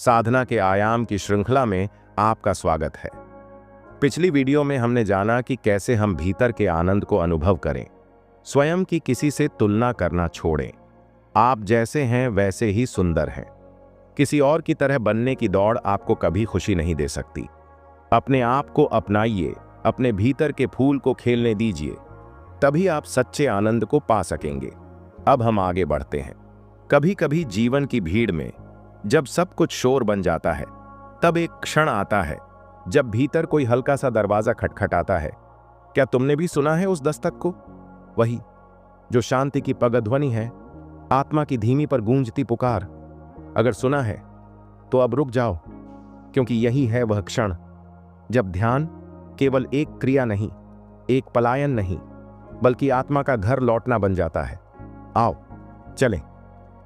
साधना के आयाम की श्रृंखला में आपका स्वागत है। पिछली वीडियो में हमने जाना कि कैसे हम भीतर के आनंद को अनुभव करें, स्वयं की किसी से तुलना करना छोड़ें। आप जैसे हैं वैसे ही सुंदर हैं। किसी और की तरह बनने की दौड़ आपको कभी खुशी नहीं दे सकती। अपने आप को अपनाइए, अपने भीतर के फूल को खेलने दीजिए, तभी आप सच्चे आनंद को पा सकेंगे। अब हम आगे बढ़ते हैं। कभी कभी जीवन की भीड़ में जब सब कुछ शोर बन जाता है, तब एक क्षण आता है जब भीतर कोई हल्का सा दरवाजा खटखटाता है। क्या तुमने भी सुना है उस दस्तक को? वही जो शांति की पगध्वनि है, आत्मा की धीमी पर गूंजती पुकार। अगर सुना है तो अब रुक जाओ, क्योंकि यही है वह क्षण जब ध्यान केवल एक क्रिया नहीं, एक पलायन नहीं, बल्कि आत्मा का घर लौटना बन जाता है। आओ चलें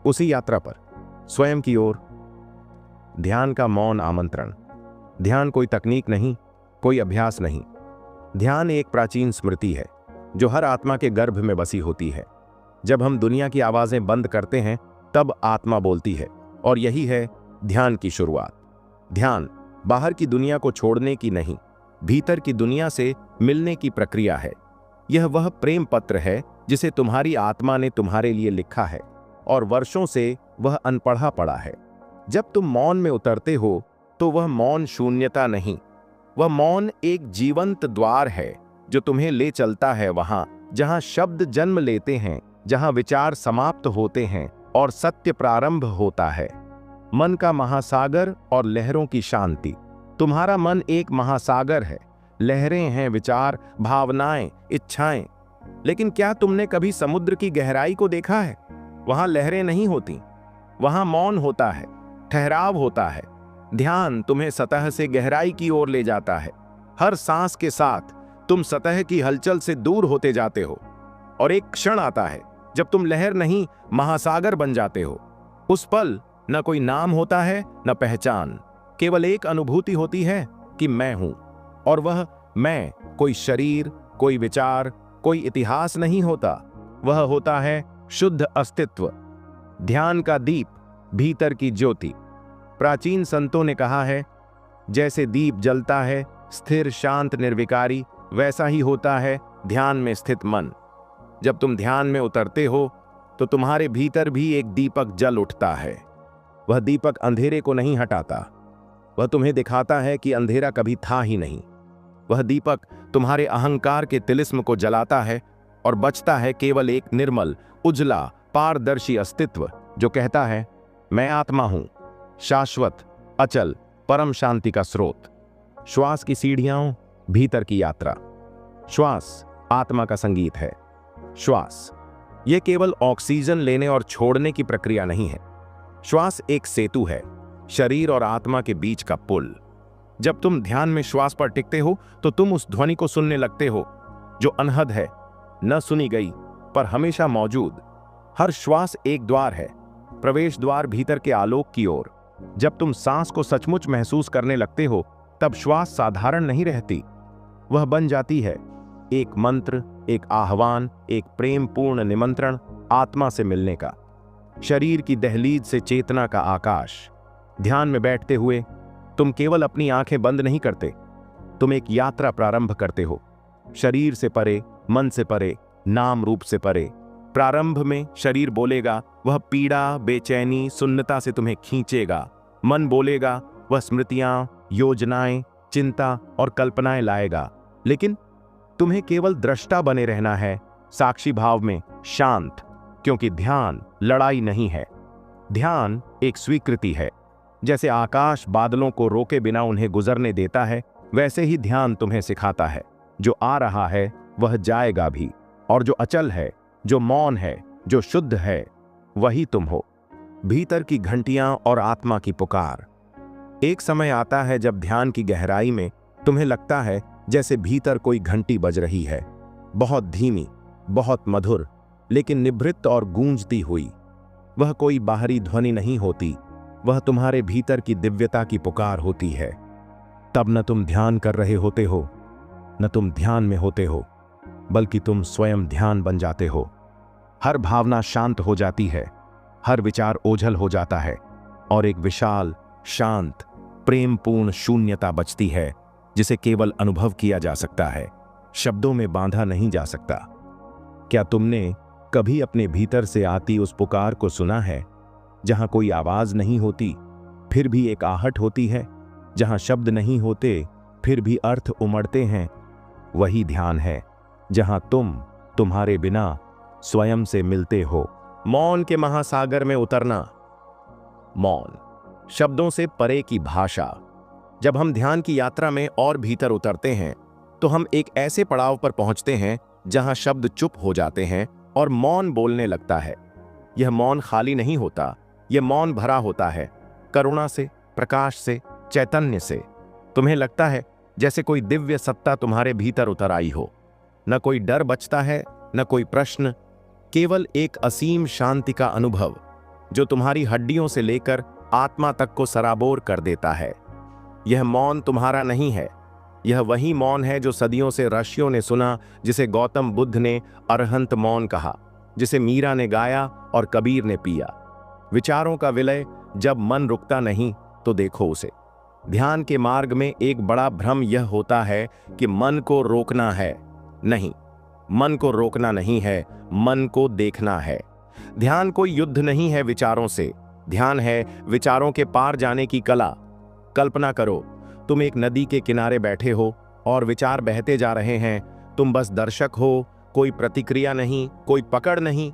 उसी यात्रा पर, स्वयं की ओर। ध्यान का मौन आमंत्रण। ध्यान कोई तकनीक नहीं, कोई अभ्यास नहीं। ध्यान एक प्राचीन स्मृति है जो हर आत्मा के गर्भ में बसी होती है। जब हम दुनिया की आवाजें बंद करते हैं, तब आत्मा बोलती है, और यही है ध्यान की शुरुआत। ध्यान बाहर की दुनिया को छोड़ने की नहीं, भीतर की दुनिया से मिलने की प्रक्रिया है। यह वह प्रेम पत्र है जिसे तुम्हारी आत्मा ने तुम्हारे लिए लिखा है, और वर्षों से वह अनपढ़ा पड़ा है। जब तुम मौन में उतरते हो तो वह मौन शून्यता नहीं, वह मौन एक जीवंत द्वार है जो तुम्हें ले चलता है वहां जहां शब्द जन्म लेते हैं, जहां विचार समाप्त होते हैं और सत्य प्रारंभ होता है। मन का महासागर और लहरों की शांति। तुम्हारा मन एक महासागर है, लहरें हैं, विचार, भावनाएं, इच्छाएं। लेकिन क्या तुमने कभी समुद्र की गहराई को देखा है? वहां लहरें नहीं होती, वहां मौन होता है, ठहराव होता है। ध्यान तुम्हें सतह से गहराई की ओर ले जाता है। हर सांस के साथ तुम सतह की हलचल से दूर होते जाते हो, और एक क्षण आता है जब तुम लहर नहीं, महासागर बन जाते हो। उस पल न कोई नाम होता है, न पहचान, केवल एक अनुभूति होती है कि मैं हूं। और वह मैं कोई शरीर, कोई विचार, कोई इतिहास नहीं होता। वह होता है शुद्ध अस्तित्व। ध्यान का दीप, भीतर की ज्योति। प्राचीन संतों ने कहा है, जैसे दीप जलता है स्थिर, शांत, निर्विकारी, वैसा ही होता है ध्यान में स्थित मन। जब तुम ध्यान में उतरते हो तो तुम्हारे भीतर भी एक दीपक जल उठता है। वह दीपक अंधेरे को नहीं हटाता, वह तुम्हें दिखाता है कि अंधेरा कभी था ही नहीं। वह दीपक तुम्हारे अहंकार के तिलिस्म को जलाता है, और बचता है केवल एक निर्मल, उजला, पारदर्शी अस्तित्व जो कहता है, मैं आत्मा हूं, शाश्वत, अचल, परम शांति का स्रोत। श्वास की सीढ़ियां, भीतर की यात्रा। श्वास आत्मा का संगीत है। श्वास यह केवल ऑक्सीजन लेने और छोड़ने की प्रक्रिया नहीं है। श्वास एक सेतु है, शरीर और आत्मा के बीच का पुल। जब तुम ध्यान में श्वास पर टिकते हो तो तुम उस ध्वनि को सुनने लगते हो जो अनहद है, न सुनी गई पर हमेशा मौजूद। हर श्वास एक द्वार है, प्रवेश द्वार भीतर के आलोक की ओर। जब तुम सांस को सचमुच महसूस करने लगते हो, तब श्वास साधारण नहीं रहती, वह बन जाती है एक मंत्र, एक आह्वान, एक प्रेमपूर्ण निमंत्रण आत्मा से मिलने का। शरीर की दहलीज से चेतना का आकाश। ध्यान में बैठते हुए तुम केवल अपनी आंखें बंद नहीं करते, तुम एक यात्रा प्रारंभ करते हो, शरीर से परे, मन से परे, नाम रूप से परे। प्रारंभ में शरीर बोलेगा, वह पीड़ा, बेचैनी, सुन्नता से तुम्हें खींचेगा। मन बोलेगा, वह स्मृतियां, योजनाएं, चिंता और कल्पनाएं लाएगा। लेकिन तुम्हें केवल दृष्टा बने रहना है, साक्षी भाव में, शांत, क्योंकि ध्यान लड़ाई नहीं है। ध्यान एक स्वीकृति है। जैसे आकाश बादलों को रोके बिना उन्हें गुजरने देता है, वैसे ही ध्यान तुम्हें सिखाता है, जो आ रहा है वह जाएगा भी, और जो अचल है, जो मौन है, जो शुद्ध है, वही तुम हो। भीतर की घंटियां और आत्मा की पुकार। एक समय आता है जब ध्यान की गहराई में तुम्हें लगता है जैसे भीतर कोई घंटी बज रही है, बहुत धीमी, बहुत मधुर, लेकिन निभृत और गूंजती हुई। वह कोई बाहरी ध्वनि नहीं होती, वह तुम्हारे भीतर की दिव्यता की पुकार होती है। तब न तुम ध्यान कर रहे होते हो, न तुम ध्यान में होते हो, बल्कि तुम स्वयं ध्यान बन जाते हो। हर भावना शांत हो जाती है, हर विचार ओझल हो जाता है, और एक विशाल, शांत, प्रेमपूर्ण शून्यता बचती है जिसे केवल अनुभव किया जा सकता है, शब्दों में बांधा नहीं जा सकता। क्या तुमने कभी अपने भीतर से आती उस पुकार को सुना है, जहां कोई आवाज नहीं होती फिर भी एक आहट होती है, जहां शब्द नहीं होते फिर भी अर्थ उमड़ते हैं? वही ध्यान है जहां तुम तुम्हारे बिना स्वयं से मिलते हो। मौन के महासागर में उतरना। मौन, शब्दों से परे की भाषा। जब हम ध्यान की यात्रा में और भीतर उतरते हैं तो हम एक ऐसे पड़ाव पर पहुंचते हैं जहां शब्द चुप हो जाते हैं और मौन बोलने लगता है। यह मौन खाली नहीं होता, यह मौन भरा होता है करुणा से, प्रकाश से, चैतन्य से। तुम्हें लगता है जैसे कोई दिव्य सत्ता तुम्हारे भीतर उतर आई हो। न कोई डर बचता है, न कोई प्रश्न, केवल एक असीम शांति का अनुभव जो तुम्हारी हड्डियों से लेकर आत्मा तक को सराबोर कर देता है। यह मौन तुम्हारा नहीं है, यह वही मौन है जो सदियों से ऋषियों ने सुना, जिसे गौतम बुद्ध ने अरहंत मौन कहा, जिसे मीरा ने गाया और कबीर ने पिया। विचारों का विलय, जब मन रुकता नहीं तो देखो उसे। ध्यान के मार्ग में एक बड़ा भ्रम यह होता है कि मन को रोकना है। नहीं, मन को रोकना नहीं है, मन को देखना है। ध्यान कोई युद्ध नहीं है विचारों से, ध्यान है विचारों के पार जाने की कला। कल्पना करो, तुम एक नदी के किनारे बैठे हो और विचार बहते जा रहे हैं। तुम बस दर्शक हो, कोई प्रतिक्रिया नहीं, कोई पकड़ नहीं।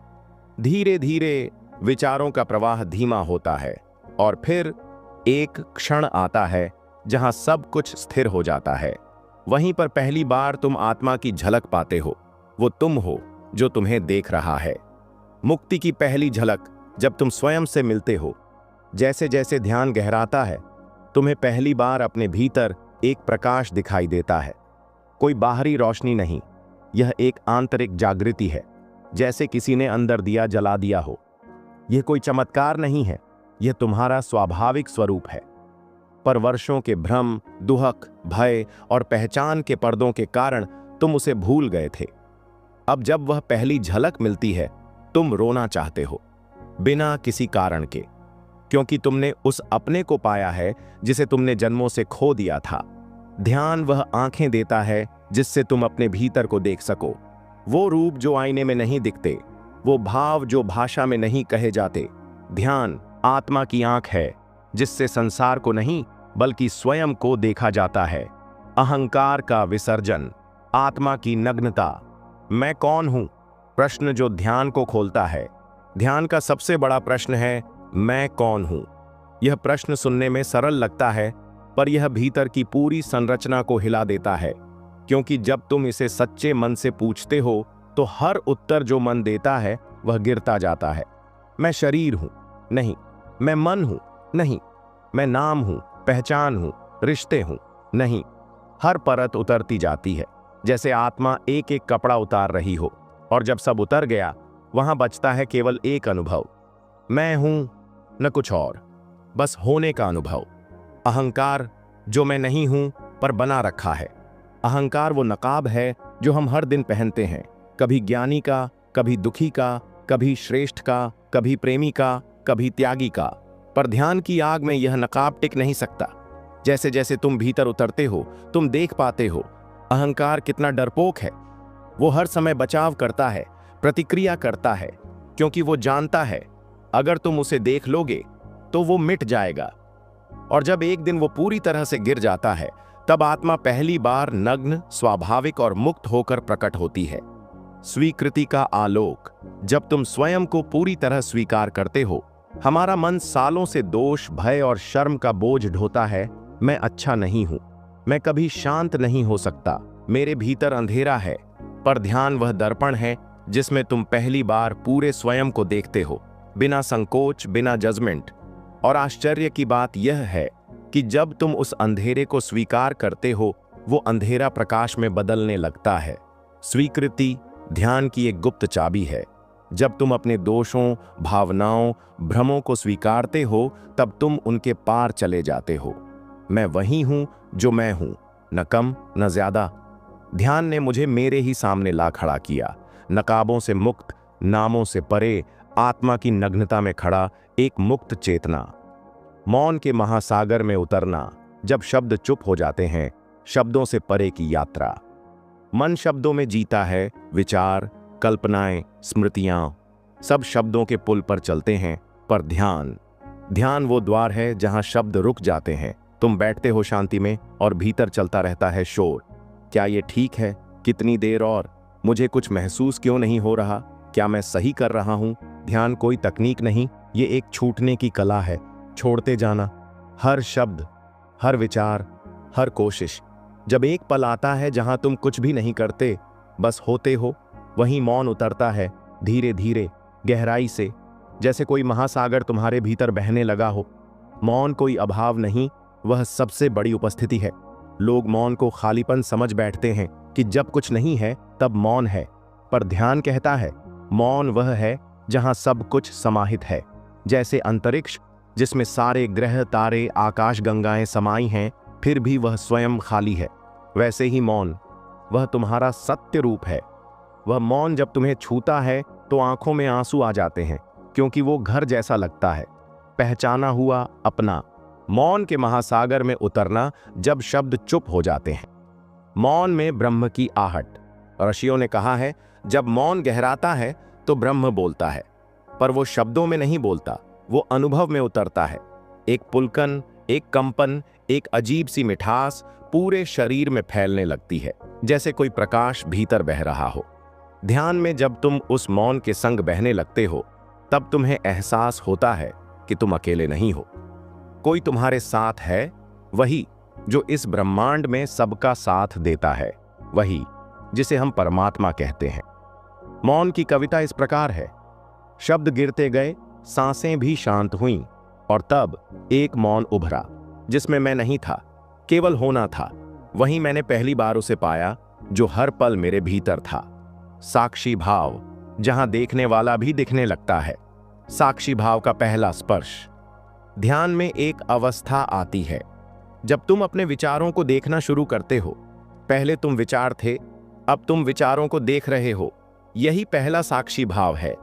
धीरे धीरे विचारों का प्रवाह धीमा होता है और फिर एक क्षण आता है जहां सब कुछ स्थिर हो जाता है। वहीं पर पहली बार तुम आत्मा की झलक पाते हो। वो तुम हो जो तुम्हें देख रहा है। मुक्ति की पहली झलक जब तुम स्वयं से मिलते हो। जैसे जैसे ध्यान गहराता है, तुम्हें पहली बार अपने भीतर एक प्रकाश दिखाई देता है। कोई बाहरी रोशनी नहीं, यह एक आंतरिक जागृति है, जैसे किसी ने अंदर दिया जला दिया हो। यह कोई चमत्कार नहीं है, यह तुम्हारा स्वाभाविक स्वरूप है। पर वर्षों के भ्रम, दुहक, भय और पहचान के पर्दों के कारण तुम उसे भूल गए थे। अब जब वह पहली झलक मिलती है, तुम रोना चाहते हो, बिना किसी कारण के, क्योंकि तुमने उस अपने को पाया है जिसे तुमने जन्मों से खो दिया था। ध्यान वह आंखें देता है जिससे तुम अपने भीतर को देख सको। वो रूप जो आईने में नहीं दिखते, वो भाव जो भाषा में नहीं कहे जाते। ध्यान आत्मा की आंख है जिससे संसार को नहीं बल्कि स्वयं को देखा जाता है। अहंकार का विसर्जन, आत्मा की नग्नता। मैं कौन हूं? प्रश्न जो ध्यान को खोलता है। ध्यान का सबसे बड़ा प्रश्न है, मैं कौन हूं? यह प्रश्न सुनने में सरल लगता है, पर यह भीतर की पूरी संरचना को हिला देता है, क्योंकि जब तुम इसे सच्चे मन से पूछते हो तो हर उत्तर जो मन देता है वह गिरता जाता है। मैं शरीर हूं? नहीं। मैं मन हूं? नहीं। मैं नाम हूं, पहचान हूं, रिश्ते हूं? नहीं। हर परत उतरती जाती है, जैसे आत्मा एक एक कपड़ा उतार रही हो, और जब सब उतर गया वहां बचता है केवल एक अनुभव। मैं हूं, न कुछ और, बस होने का अनुभव। अहंकार जो मैं नहीं हूं पर बना रखा है। अहंकार वो नकाब है जो हम हर दिन पहनते हैं, कभी ज्ञानी का, कभी दुखी का, कभी श्रेष्ठ का, कभी प्रेमी का, कभी त्यागी का। पर ध्यान की आग में यह नकाब टिक नहीं सकता। जैसे जैसे तुम भीतर उतरते हो, तुम देख पाते हो अहंकार कितना डरपोक है। वो हर समय बचाव करता है, प्रतिक्रिया करता है, क्योंकि वो जानता है अगर तुम उसे देख लोगे तो वो मिट जाएगा। और जब एक दिन वो पूरी तरह से गिर जाता है, तब आत्मा पहली बार नग्न, स्वाभाविक और मुक्त होकर प्रकट होती है। स्वीकृति का आलोक। जब तुम स्वयं को पूरी तरह स्वीकार करते हो, हमारा मन सालों से दोष, भय और शर्म का बोझ ढोता है। मैं अच्छा नहीं हूं, मैं कभी शांत नहीं हो सकता, मेरे भीतर अंधेरा है। पर ध्यान वह दर्पण है जिसमें तुम पहली बार पूरे स्वयं को देखते हो, बिना संकोच, बिना जजमेंट। और आश्चर्य की बात यह है कि जब तुम उस अंधेरे को स्वीकार करते हो, वो अंधेरा प्रकाश में बदलने लगता है। स्वीकृति ध्यान की एक गुप्त चाबी है। जब तुम अपने दोषों, भावनाओं, भ्रमों को स्वीकारते हो, तब तुम उनके पार चले जाते हो। मैं वही हूं जो मैं हूं, न कम न ज्यादा। ध्यान ने मुझे मेरे ही सामने ला खड़ा किया, नकाबों से मुक्त, नामों से परे, आत्मा की नग्नता में खड़ा एक मुक्त चेतना। मौन के महासागर में उतरना, जब शब्द चुप हो जाते हैं, शब्दों से परे की यात्रा। मन शब्दों में जीता है, विचार, कल्पनाएं, स्मृतियां, सब शब्दों के पुल पर चलते हैं। पर ध्यान वो द्वार है जहां शब्द रुक जाते हैं। तुम बैठते हो शांति में और भीतर चलता रहता है शोर। क्या ये ठीक है? कितनी देर और? मुझे कुछ महसूस क्यों नहीं हो रहा? क्या मैं सही कर रहा हूं? ध्यान कोई तकनीक नहीं, ये एक छूटने की कला है। छोड़ते जाना, हर शब्द, हर विचार, हर कोशिश। जब एक पल आता है जहां तुम कुछ भी नहीं करते, बस होते हो, वहीं मौन उतरता है, धीरे धीरे, गहराई से, जैसे कोई महासागर तुम्हारे भीतर बहने लगा हो। मौन कोई अभाव नहीं, वह सबसे बड़ी उपस्थिति है। लोग मौन को खालीपन समझ बैठते हैं कि जब कुछ नहीं है तब मौन है, पर ध्यान कहता है मौन वह है जहां सब कुछ समाहित है। जैसे अंतरिक्ष जिसमें सारे ग्रह, तारे, आकाश गंगाएं समाई हैं, फिर भी वह स्वयं खाली है, वैसे ही मौन, वह तुम्हारा सत्य रूप है। वह मौन जब तुम्हें छूता है तो आंखों में आंसू आ जाते हैं, क्योंकि वो घर जैसा लगता है, पहचाना हुआ, अपना। मौन के महासागर में उतरना, जब शब्द चुप हो जाते हैं। मौन में ब्रह्म की आहट। ऋषियों ने कहा है, जब मौन गहराता है तो ब्रह्म बोलता है, पर वो शब्दों में नहीं बोलता, वो अनुभव में उतरता है। एक पुलकन, एक कंपन, एक अजीब सी मिठास पूरे शरीर में फैलने लगती है, जैसे कोई प्रकाश भीतर बह रहा हो। ध्यान में जब तुम उस मौन के संग बहने लगते हो, तब तुम्हें एहसास होता है कि तुम अकेले नहीं हो। कोई तुम्हारे साथ है, वही जो इस ब्रह्मांड में सबका साथ देता है, वही जिसे हम परमात्मा कहते हैं। मौन की कविता इस प्रकार है। शब्द गिरते गए, सांसें भी शांत हुईं, और तब एक मौन उभरा जिसमें मैं नहीं था, केवल होना था। वहीं मैंने पहली बार उसे पाया जो हर पल मेरे भीतर था। साक्षी भाव, जहां देखने वाला भी दिखने लगता है। साक्षी भाव का पहला स्पर्श। ध्यान में एक अवस्था आती है जब तुम अपने विचारों को देखना शुरू करते हो। पहले तुम विचार थे, अब तुम विचारों को देख रहे हो। यही पहला साक्षी भाव है।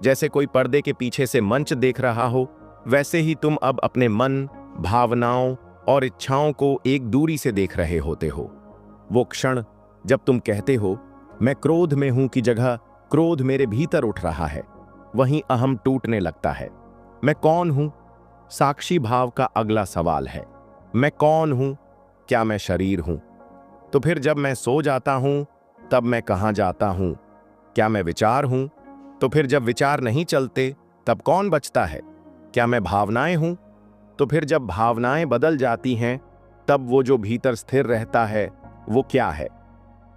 जैसे कोई पर्दे के पीछे से मंच देख रहा हो, वैसे ही तुम अब अपने मन, भावनाओं और इच्छाओं को एक दूरी से देख रहे होते हो। वो क्षण जब तुम कहते हो मैं क्रोध में हूं की जगह क्रोध मेरे भीतर उठ रहा है, वहीं अहम टूटने लगता है। मैं कौन हूं? साक्षी भाव का अगला सवाल है, मैं कौन हूं? क्या मैं शरीर हूं? तो फिर जब मैं सो जाता हूं, तब मैं कहां जाता हूं? क्या मैं विचार हूं? तो फिर जब विचार नहीं चलते, तब कौन बचता है? क्या मैं भावनाएं हूं? तो फिर जब भावनाएं बदल जाती हैं, तब वो जो भीतर स्थिर रहता है, वो क्या है?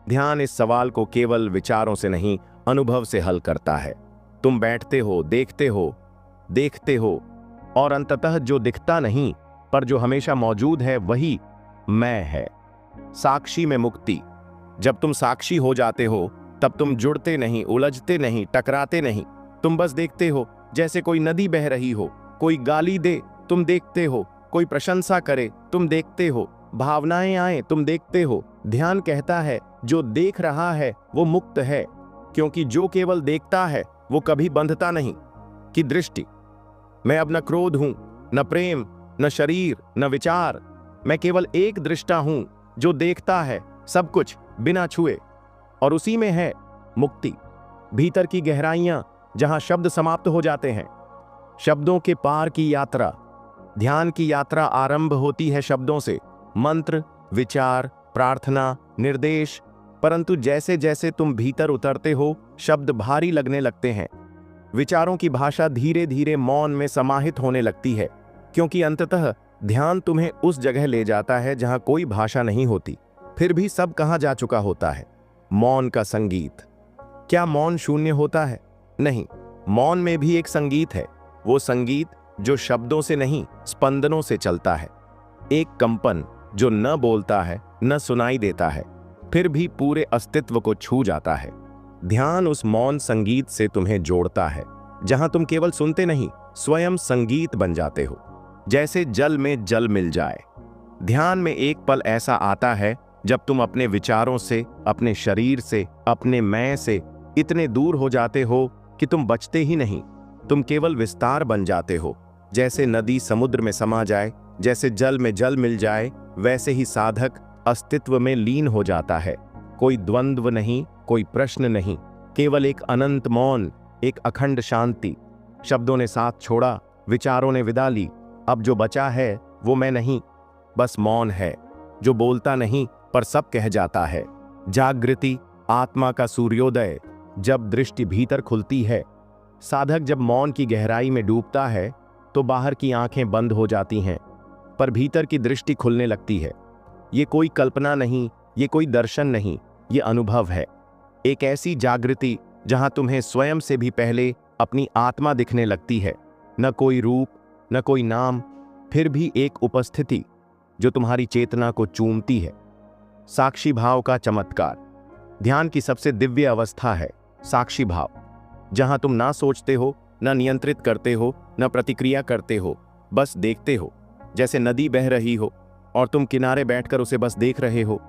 ध्यान इस सवाल को केवल विचारों से नहीं, अनुभव से हल करता है। तुम बैठते हो, देखते हो, और अंततः जो दिखता नहीं पर जो हमेशा मौजूद है, वही मैं है। साक्षी में मुक्ति। जब तुम साक्षी हो जाते हो, तब तुम जुड़ते नहीं, उलझते नहीं, टकराते नहीं। तुम बस देखते हो, जैसे कोई नदी बह रही हो। कोई गाली दे, तुम देखते हो। कोई प्रशंसा करे, तुम देखते हो। भावनाएं आए, तुम देखते हो। ध्यान कहता है जो देख रहा है वो मुक्त है, क्योंकि जो केवल देखता है वो कभी बंधता नहीं। कि दृष्टि। मैं अब न क्रोध हूं, न प्रेम, न शरीर, न विचार। मैं केवल एक दृष्टा हूं जो देखता है सब कुछ बिना छुए। और उसी में है मुक्ति, भीतर की गहराइयां जहां शब्द समाप्त हो जाते हैं। शब्दों के पार की यात्रा। ध्यान की यात्रा आरंभ होती है शब्दों से, मंत्र, विचार, प्रार्थना, निर्देश। परंतु जैसे जैसे तुम भीतर उतरते हो, शब्द भारी लगने लगते हैं। विचारों की भाषा धीरे धीरे मौन में समाहित होने लगती है, क्योंकि अंततः ध्यान तुम्हें उस जगह ले जाता है जहां कोई भाषा नहीं होती। फिर भी सब कहां जा चुका होता है। मौन का संगीत। क्या मौन शून्य होता है? नहीं, मौन में भी एक संगीत है। वो संगीत जो शब्दों से नहीं, स्पंदनों से चलता है। एक कंपन जो न बोलता है, न सुनाई देता है, फिर भी पूरे अस्तित्व को छू जाता है। ध्यान उस मौन संगीत से तुम्हें जोड़ता है, जहां तुम केवल सुनते नहीं, स्वयं संगीत बन जाते हो। जैसे जल में जल मिल जाए। ध्यान में एक पल ऐसा आता है जब तुम अपने विचारों से, अपने शरीर से, अपने मैं से इतने दूर हो जाते हो कि तुम बचते ही नहीं। तुम केवल विस्तार बन जाते हो। जैसे नदी समुद्र में समा जाए, जैसे जल में जल मिल जाए, वैसे ही साधक अस्तित्व में लीन हो जाता है। कोई द्वंद्व नहीं, कोई प्रश्न नहीं, केवल एक अनंत मौन, एक अखंड शांति। शब्दों ने साथ छोड़ा, विचारों ने विदा ली। अब जो बचा है वो मैं नहीं, बस मौन है, जो बोलता नहीं पर सब कह जाता है। जागृति, आत्मा का सूर्योदय, जब दृष्टि भीतर खुलती है। साधक जब मौन की गहराई में डूबता है तो बाहर की आंखें बंद हो जाती हैं, पर भीतर की दृष्टि खुलने लगती है। ये कोई कल्पना नहीं, ये कोई दर्शन नहीं, ये अनुभव है। एक ऐसी जागृति जहां तुम्हें स्वयं से भी पहले अपनी आत्मा दिखने लगती है। न कोई रूप, न कोई नाम, फिर भी एक उपस्थिति जो तुम्हारी चेतना को चूमती है। साक्षी भाव का चमत्कार। ध्यान की सबसे दिव्य अवस्था है साक्षी भाव, जहां तुम ना सोचते हो, न नियंत्रित करते हो, न प्रतिक्रिया करते हो, बस देखते हो। जैसे नदी बह रही हो और तुम किनारे बैठकर उसे बस देख रहे हो।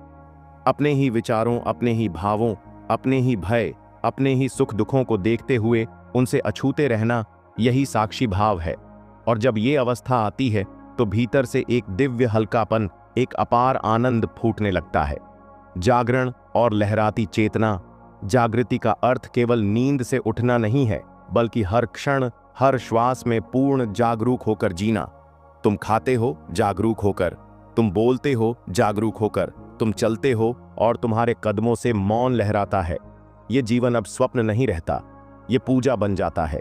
अपने ही विचारों, अपने ही भावों, अपने ही भय, अपने ही सुख दुखों को देखते हुए उनसे अछूते रहना, यही साक्षी भाव है। और जब ये अवस्था आती है तो भीतर से एक दिव्य हल्कापन, एक अपार आनंद फूटने लगता है। जागरण और लहराती चेतना। जागृति का अर्थ केवल नींद से उठना नहीं है, बल्कि हर क्षण, हर श्वास में पूर्ण जागरूक होकर जीना। तुम खाते हो जागरूक होकर, तुम बोलते हो जागरूक होकर, तुम चलते हो और तुम्हारे कदमों से मौन लहराता है। ये जीवन अब स्वप्न नहीं रहता, ये पूजा बन जाता है।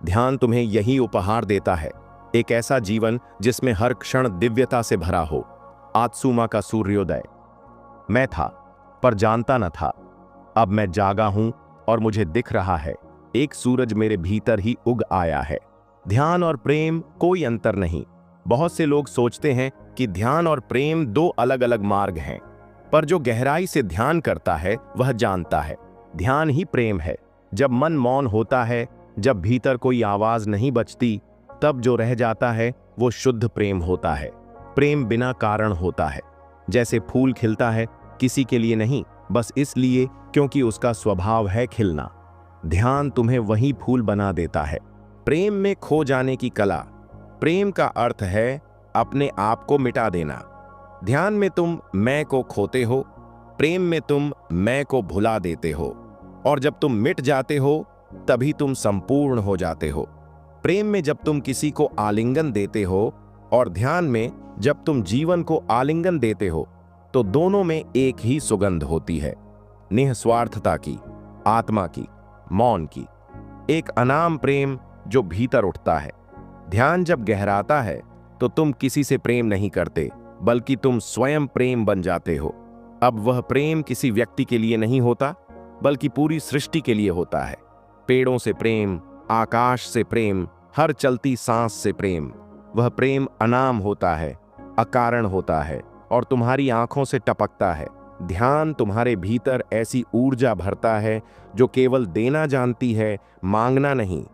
ध्यान तुम्हें यही उपहार देता है, एक ऐसा जीवन जिसमें हर क्षण दिव्यता से भरा हो। आत्सुमा का सूर्योदय। मैं था पर जानता न था, अब मैं जागा हूं और मुझे दिख रहा है, एक सूरज मेरे भीतर ही उग आया है। ध्यान और प्रेम कोई अंतर नहीं। बहुत से लोग सोचते हैं कि ध्यान और प्रेम दो अलग अलग मार्ग हैं, पर जो गहराई से ध्यान करता है वह जानता है ध्यान ही प्रेम है। जब मन मौन होता है, जब भीतर कोई आवाज नहीं बचती, तब जो रह जाता है वो शुद्ध प्रेम होता है। प्रेम बिना कारण होता है। जैसे फूल खिलता है किसी के लिए नहीं, बस इसलिए क्योंकि उसका स्वभाव है खिलना। ध्यान तुम्हें वही फूल बना देता है। प्रेम में खो जाने की कला। प्रेम का अर्थ है अपने आप को मिटा देना। ध्यान में तुम मैं को खोते हो, प्रेम में तुम मैं को भुला देते हो। और जब तुम मिट जाते हो तभी तुम संपूर्ण हो जाते हो। प्रेम में जब तुम किसी को आलिंगन देते हो और ध्यान में जब तुम जीवन को आलिंगन देते हो, तो दोनों में एक ही सुगंध होती है, निस्वार्थता की, आत्मा की, मौन की। एक अनाम प्रेम जो भीतर उठता है। ध्यान जब गहराता है तो तुम किसी से प्रेम नहीं करते, बल्कि तुम स्वयं प्रेम बन जाते हो। अब वह प्रेम किसी व्यक्ति के लिए नहीं होता, बल्कि पूरी सृष्टि के लिए होता है। पेड़ों से प्रेम, आकाश से प्रेम, हर चलती सांस से प्रेम। वह प्रेम अनाम होता है, अकारण होता है और तुम्हारी आंखों से टपकता है। ध्यान तुम्हारे भीतर ऐसी ऊर्जा भरता है जो केवल देना जानती है, मांगना नहीं।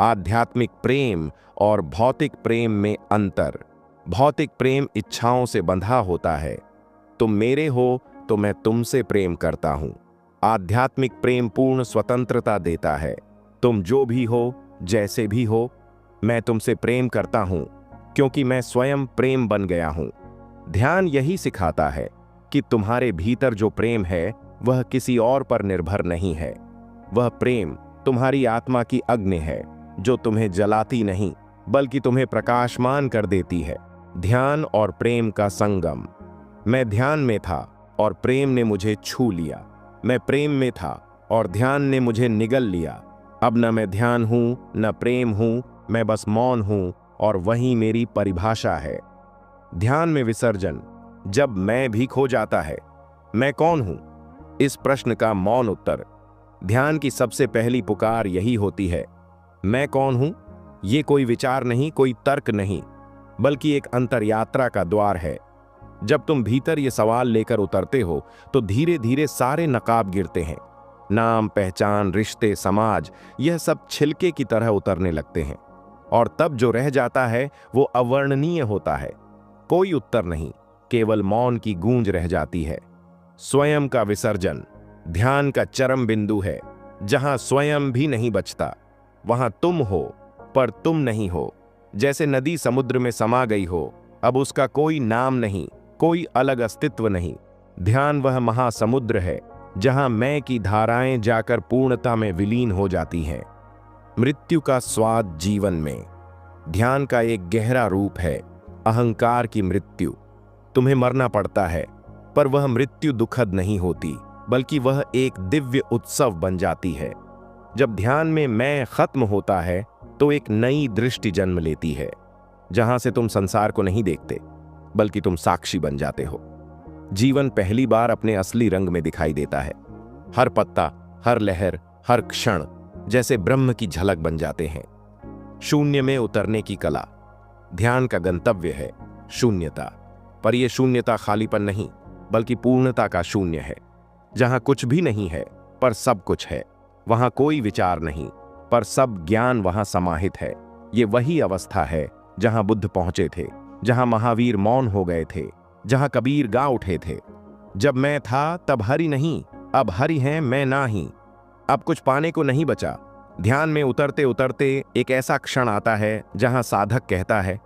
आध्यात्मिक प्रेम और भौतिक प्रेम में अंतर। भौतिक प्रेम इच्छाओं से बंधा होता है, तुम मेरे हो तो मैं तुमसे प्रेम करता हूं। आध्यात्मिक प्रेम पूर्ण स्वतंत्रता देता है। तुम जो भी हो, जैसे भी हो, मैं तुमसे प्रेम करता हूं, क्योंकि मैं स्वयं प्रेम बन गया हूं। ध्यान यही सिखाता है कि तुम्हारे भीतर जो प्रेम है वह किसी और पर निर्भर नहीं है। वह प्रेम तुम्हारी आत्मा की अग्नि है, जो तुम्हें जलाती नहीं, बल्कि तुम्हें प्रकाशमान कर देती है। ध्यान और प्रेम का संगम। मैं ध्यान में था और प्रेम ने मुझे छू लिया। मैं प्रेम में था और ध्यान ने मुझे निगल लिया। अब न मैं ध्यान हूं, न प्रेम हूं, मैं बस मौन हूं और वही मेरी परिभाषा है। ध्यान में विसर्जन। जब मैं भी खो जाता है, मैं कौन हूं? इस प्रश्न का मौन उत्तर। ध्यान की सबसे पहली पुकार यही होती है, मैं कौन हूं? ये कोई विचार नहीं, कोई तर्क नहीं, बल्कि एक अंतरयात्रा का द्वार है। जब तुम भीतर ये सवाल लेकर उतरते हो तो धीरे धीरे सारे नकाब गिरते हैं। नाम, पहचान, रिश्ते, समाज, यह सब छिलके की तरह उतरने लगते हैं और तब जो रह जाता है वो अवर्णनीय होता है। कोई उत्तर नहीं, केवल मौन की गूंज रह जाती है। स्वयं का विसर्जन ध्यान का चरम बिंदु है। जहां स्वयं भी नहीं बचता, वहां तुम हो पर तुम नहीं हो। जैसे नदी समुद्र में समा गई हो, अब उसका कोई नाम नहीं, कोई अलग अस्तित्व नहीं। ध्यान वह महासमुद्र है जहां मैं की धाराएं जाकर पूर्णता में विलीन हो जाती हैं। मृत्यु का स्वाद जीवन में। ध्यान का एक गहरा रूप है अहंकार की मृत्यु। तुम्हें मरना पड़ता है, पर वह मृत्यु दुखद नहीं होती, बल्कि वह एक दिव्य उत्सव बन जाती है। जब ध्यान में मैं खत्म होता है तो एक नई दृष्टि जन्म लेती है, जहां से तुम संसार को नहीं देखते, बल्कि तुम साक्षी बन जाते हो। जीवन पहली बार अपने असली रंग में दिखाई देता है। हर पत्ता, हर लहर, हर क्षण जैसे ब्रह्म की झलक बन जाते हैं। शून्य में उतरने की कला। ध्यान का गंतव्य है शून्यता, पर यह शून्यता खालीपन नहीं, बल्कि पूर्णता का शून्य है, जहां कुछ भी नहीं है पर सब कुछ है। वहां कोई विचार नहीं, पर सब ज्ञान वहां समाहित है। ये वही अवस्था है जहां बुद्ध पहुंचे थे, जहां महावीर मौन हो गए थे, जहां कबीर गा उठे थे। जब मैं था तब हरि नहीं, अब हरि हैं मैं ना ही। अब कुछ पाने को नहीं बचा। ध्यान में उतरते उतरते एक ऐसा क्षण आता है जहां साधक कहता है,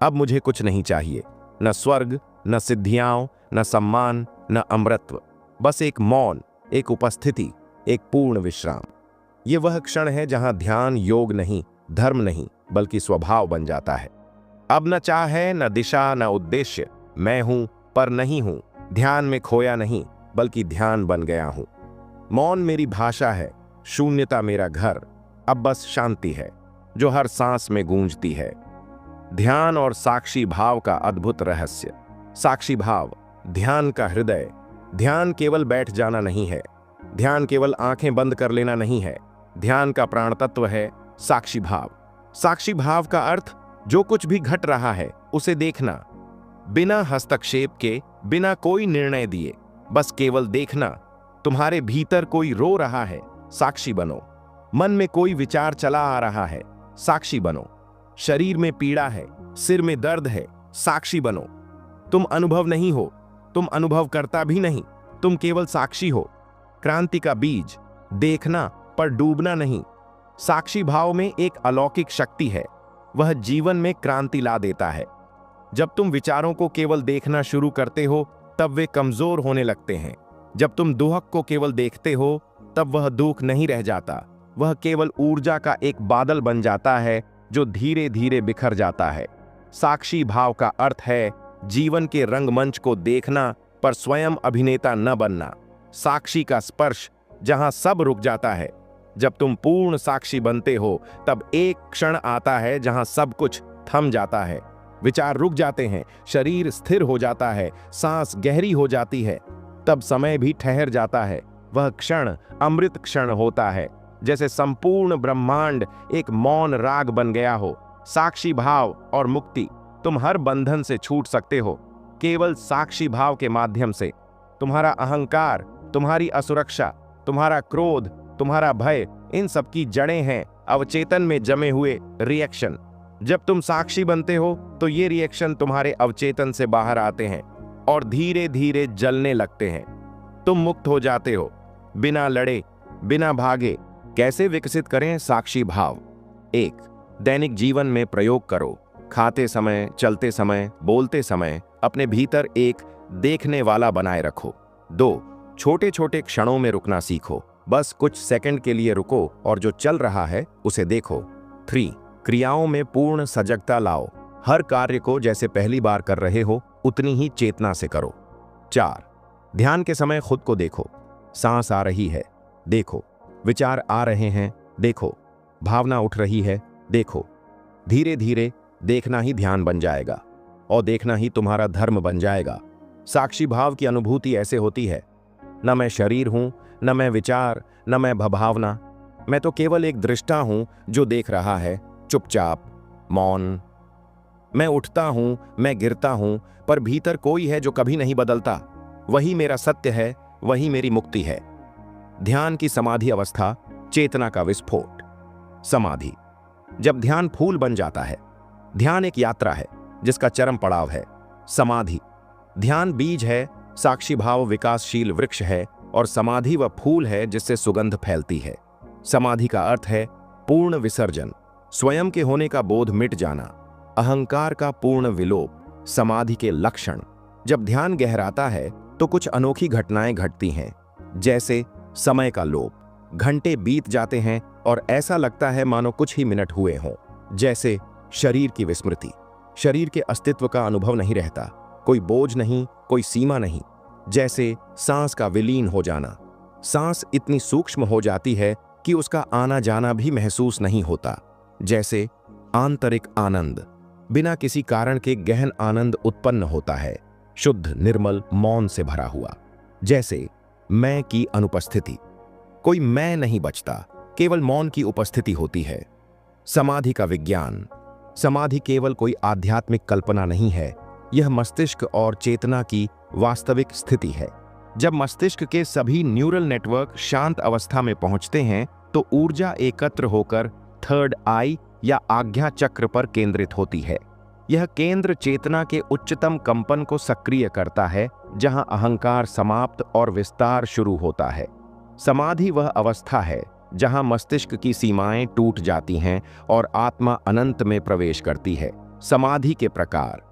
अब मुझे कुछ नहीं चाहिए, न स्वर्ग, न सिद्धियां, न सम्मान, न अमृतत्व, बस एक मौन, एक उपस्थिति, एक पूर्ण विश्राम। ये वह क्षण है जहां ध्यान योग नहीं, धर्म नहीं, बल्कि स्वभाव बन जाता है। अब न चाह है, न दिशा, न उद्देश्य, मैं हूं पर नहीं हूं। ध्यान में खोया नहीं, बल्कि ध्यान बन गया हूं। मौन मेरी भाषा है, शून्यता मेरा घर। अब बस शांति है जो हर सांस में गूंजती है। ध्यान और साक्षी भाव का अद्भुत रहस्य। साक्षी भाव, ध्यान का हृदय। ध्यान केवल बैठ जाना नहीं है, ध्यान केवल आंखें बंद कर लेना नहीं है। ध्यान का प्राण तत्व है साक्षी भाव। साक्षी भाव का अर्थ जो कुछ भी घट रहा है उसे देखना, बिना हस्तक्षेप के, बिना कोई निर्णय दिए, बस केवल देखना। तुम्हारे भीतर कोई रो रहा है, साक्षी बनो। मन में कोई विचार चला आ रहा है, साक्षी बनो। शरीर में पीड़ा है, सिर में दर्द है, साक्षी बनो। तुम अनुभव नहीं हो, तुम अनुभव करता भी नहीं, तुम केवल साक्षी हो। क्रांति का बीज, देखना पर डूबना नहीं। साक्षी भाव में एक अलौकिक शक्ति है, वह जीवन में क्रांति ला देता है। जब तुम विचारों को केवल देखना शुरू करते हो तब वे कमजोर होने लगते हैं। जब तुम दुहक को केवल देखते हो तब वह दुख नहीं रह जाता, वह केवल ऊर्जा का एक बादल बन जाता है जो धीरे धीरे बिखर जाता है। साक्षी भाव का अर्थ है जीवन के रंगमंच को देखना पर स्वयं अभिनेता न बनना। साक्षी का स्पर्श, जहां सब रुक जाता है। जब तुम पूर्ण साक्षी बनते हो तब एक क्षण आता है जहां सब कुछ थम जाता है। विचार रुक जाते हैं, शरीर स्थिर हो जाता है, सांस गहरी हो जाती है, तब समय भी ठहर जाता है। वह क्षण अमृत क्षण होता है, जैसे संपूर्ण ब्रह्मांड एक मौन राग बन गया हो। साक्षी भाव और मुक्ति। तुम हर बंधन से छूट सकते हो केवल साक्षी भाव के माध्यम से। तुम्हारा अहंकार, तुम्हारी असुरक्षा, तुम्हारा क्रोध, तुम्हारा भय, इन सब की जड़ें हैं अवचेतन में जमे हुए रिएक्शन। जब तुम साक्षी बनते हो तो ये रिएक्शन तुम्हारे अवचेतन से बाहर आते हैं और धीरे धीरे जलने लगते हैं। तुम मुक्त हो जाते हो, बिना लड़े, बिना भागे। कैसे विकसित करें साक्षी भाव? 1. दैनिक जीवन में प्रयोग करो। खाते समय, चलते समय, बोलते समय अपने भीतर एक देखने वाला बनाए रखो। 2. छोटे छोटे क्षणों में रुकना सीखो। बस कुछ सेकंड के लिए रुको और जो चल रहा है उसे देखो। 3. क्रियाओं में पूर्ण सजगता लाओ। हर कार्य को जैसे पहली बार कर रहे हो उतनी ही चेतना से करो। 4. ध्यान के समय खुद को देखो। सांस आ रही है, देखो। विचार आ रहे हैं, देखो। भावना उठ रही है, देखो। धीरे धीरे देखना ही ध्यान बन जाएगा और देखना ही तुम्हारा धर्म बन जाएगा। साक्षी भाव की अनुभूति ऐसे होती है, न मैं शरीर हूं, न मैं विचार, न मैं भावना। मैं तो केवल एक दृष्टा हूं जो देख रहा है, चुपचाप, मौन। मैं उठता हूं, मैं गिरता हूं, पर भीतर कोई है जो कभी नहीं बदलता। वही मेरा सत्य है, वही मेरी मुक्ति है। ध्यान की समाधि अवस्था, चेतना का विस्फोट। समाधि। जब ध्यान फूल बन जाता है। ध्यान एक यात्रा है जिसका चरम पड़ाव है समाधि। ध्यान बीज है, साक्षी भाव विकासशील वृक्ष है और समाधि वह फूल है जिससे सुगंध फैलती है। समाधि का अर्थ है पूर्ण विसर्जन, स्वयं के होने का बोध मिट जाना। अहंकार का पूर्ण विलोप, समाधि के लक्षण। जब ध्यान गहराता है तो कुछ अनोखी घटनाएं घटती हैं, जैसे समय का लोप, घंटे बीत जाते हैं और ऐसा लगता है मानो कुछ ही मिनट हुए हों। जैसे शरीर की विस्मृति, शरीर के अस्तित्व का अनुभव नहीं रहता, कोई बोझ नहीं, कोई सीमा नहीं। जैसे सांस का विलीन हो जाना, सांस इतनी सूक्ष्म हो जाती है कि उसका आना जाना भी महसूस नहीं होता। जैसे आंतरिक आनंद, बिना किसी कारण के गहन आनंद उत्पन्न होता है, शुद्ध निर्मल मौन से भरा हुआ। जैसे मैं की अनुपस्थिति, कोई मैं नहीं बचता, केवल मौन की उपस्थिति होती है। समाधि का विज्ञान, समाधि केवल कोई आध्यात्मिक कल्पना नहीं है, यह मस्तिष्क और चेतना की वास्तविक स्थिति है। जब मस्तिष्क के सभी न्यूरल नेटवर्क शांत अवस्था में पहुंचते हैं तो ऊर्जा एकत्र होकर थर्ड आई या आज्ञा चक्र पर केंद्रित होती है। यह केंद्र चेतना के उच्चतम कंपन को सक्रिय करता है, जहां अहंकार समाप्त और विस्तार शुरू होता है। समाधि वह अवस्था है जहां मस्तिष्क की सीमाएं टूट जाती हैं और आत्मा अनंत में प्रवेश करती है। समाधि के प्रकार,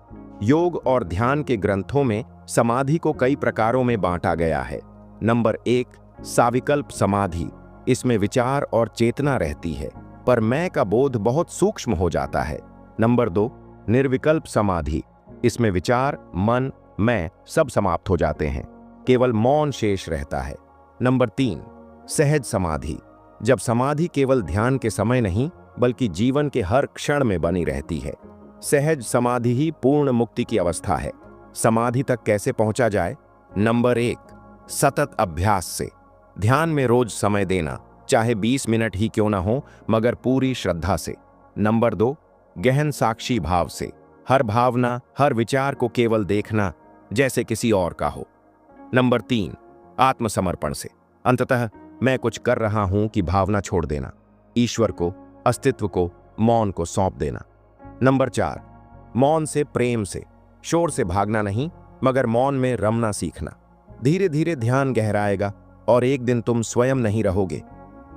योग और ध्यान के ग्रंथों में समाधि को कई प्रकारों में बांटा गया है। नंबर 1, साविकल्प समाधि। इसमें विचार और चेतना रहती है, पर मैं का बोध बहुत सूक्ष्म हो जाता है। नंबर 2, निर्विकल्प समाधि। इसमें विचार, मन, मैं सब समाप्त हो जाते हैं, केवल मौन शेष रहता है। नंबर 3, सहज समाधि। जब समाधि केवल ध्यान के समय नहीं बल्कि जीवन के हर क्षण में बनी रहती है। सहज समाधि ही पूर्ण मुक्ति की अवस्था है। समाधि तक कैसे पहुंचा जाए? नंबर 1, सतत अभ्यास से। ध्यान में रोज समय देना, चाहे 20 मिनट ही क्यों ना हो, मगर पूरी श्रद्धा से। नंबर 2, गहन साक्षी भाव से। हर भावना, हर विचार को केवल देखना जैसे किसी और का हो। नंबर 3, आत्मसमर्पण से। अंततः मैं कुछ कर रहा हूं कि भावना छोड़ देना, ईश्वर को, अस्तित्व को, मौन को सौंप देना। नंबर 4, मौन से प्रेम से। शोर से भागना नहीं, मगर मौन में रमना सीखना। धीरे धीरे ध्यान गहराएगा और एक दिन तुम स्वयं नहीं रहोगे,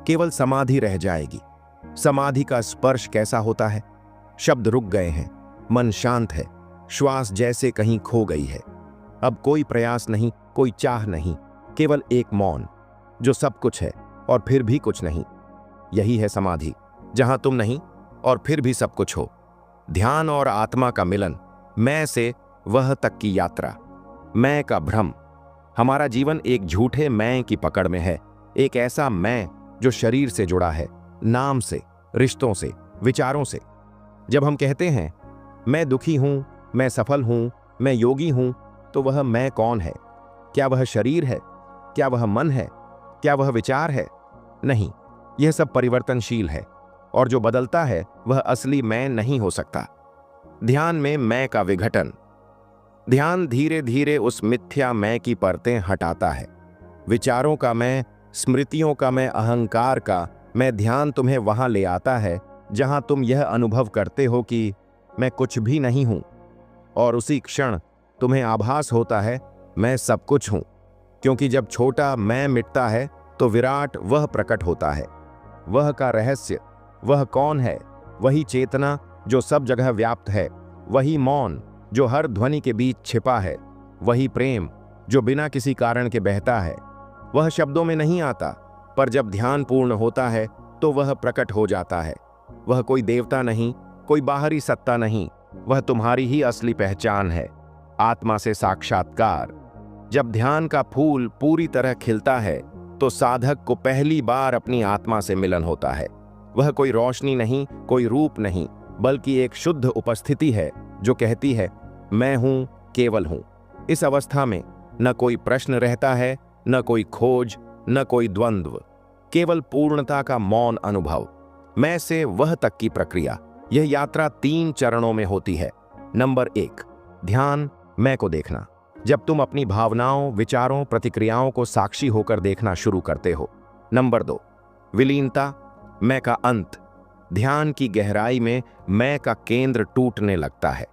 केवल समाधि रह जाएगी। समाधि का स्पर्श कैसा होता है? शब्द रुक गए हैं, मन शांत है, श्वास जैसे कहीं खो गई है। अब कोई प्रयास नहीं, कोई चाह नहीं, केवल एक मौन जो सब कुछ है और फिर भी कुछ नहीं। यही है समाधि, जहां तुम नहीं और फिर भी सब कुछ हो। ध्यान और आत्मा का मिलन, मैं से वह तक की यात्रा। मैं का भ्रम। हमारा जीवन एक झूठे मैं की पकड़ में है, एक ऐसा मैं जो शरीर से जुड़ा है, नाम से, रिश्तों से, विचारों से। जब हम कहते हैं मैं दुखी हूं, मैं सफल हूं, मैं योगी हूं, तो वह मैं कौन है? क्या वह शरीर है? क्या वह मन है? क्या वह विचार है? नहीं, यह सब परिवर्तनशील है और जो बदलता है वह असली मैं नहीं हो सकता। ध्यान में मैं का विघटन। ध्यान धीरे धीरे उस मिथ्या मैं की परतें हटाता है। विचारों का मैं, स्मृतियों का मैं, अहंकार का मैं। ध्यान तुम्हें वहां ले आता है जहां तुम यह अनुभव करते हो कि मैं कुछ भी नहीं हूं, और उसी क्षण तुम्हें आभास होता है मैं सब कुछ हूं। क्योंकि जब छोटा मैं मिटता है तो विराट वह प्रकट होता है। वह का रहस्य, वह कौन है? वही चेतना जो सब जगह व्याप्त है, वही मौन जो हर ध्वनि के बीच छिपा है, वही प्रेम जो बिना किसी कारण के बहता है। वह शब्दों में नहीं आता, पर जब ध्यान पूर्ण होता है तो वह प्रकट हो जाता है। वह कोई देवता नहीं, कोई बाहरी सत्ता नहीं, वह तुम्हारी ही असली पहचान है, आत्मा से साक्षात्कार। जब ध्यान का फूल पूरी तरह खिलता है तो साधक को पहली बार अपनी आत्मा से मिलन होता है। वह कोई रोशनी नहीं, कोई रूप नहीं, बल्कि एक शुद्ध उपस्थिति है जो कहती है मैं हूं, केवल हूं। इस अवस्था में न कोई प्रश्न रहता है, न कोई खोज, न कोई द्वंद्व, केवल पूर्णता का मौन अनुभव। मैं से वह तक की प्रक्रिया। यह यात्रा 3 चरणों में होती है। नंबर 1, ध्यान, मैं को देखना। जब तुम अपनी भावनाओं, विचारों, प्रतिक्रियाओं को साक्षी होकर देखना शुरू करते हो। नंबर 2, विलीनता, मैं का अंत। ध्यान की गहराई में मैं का केंद्र टूटने लगता है,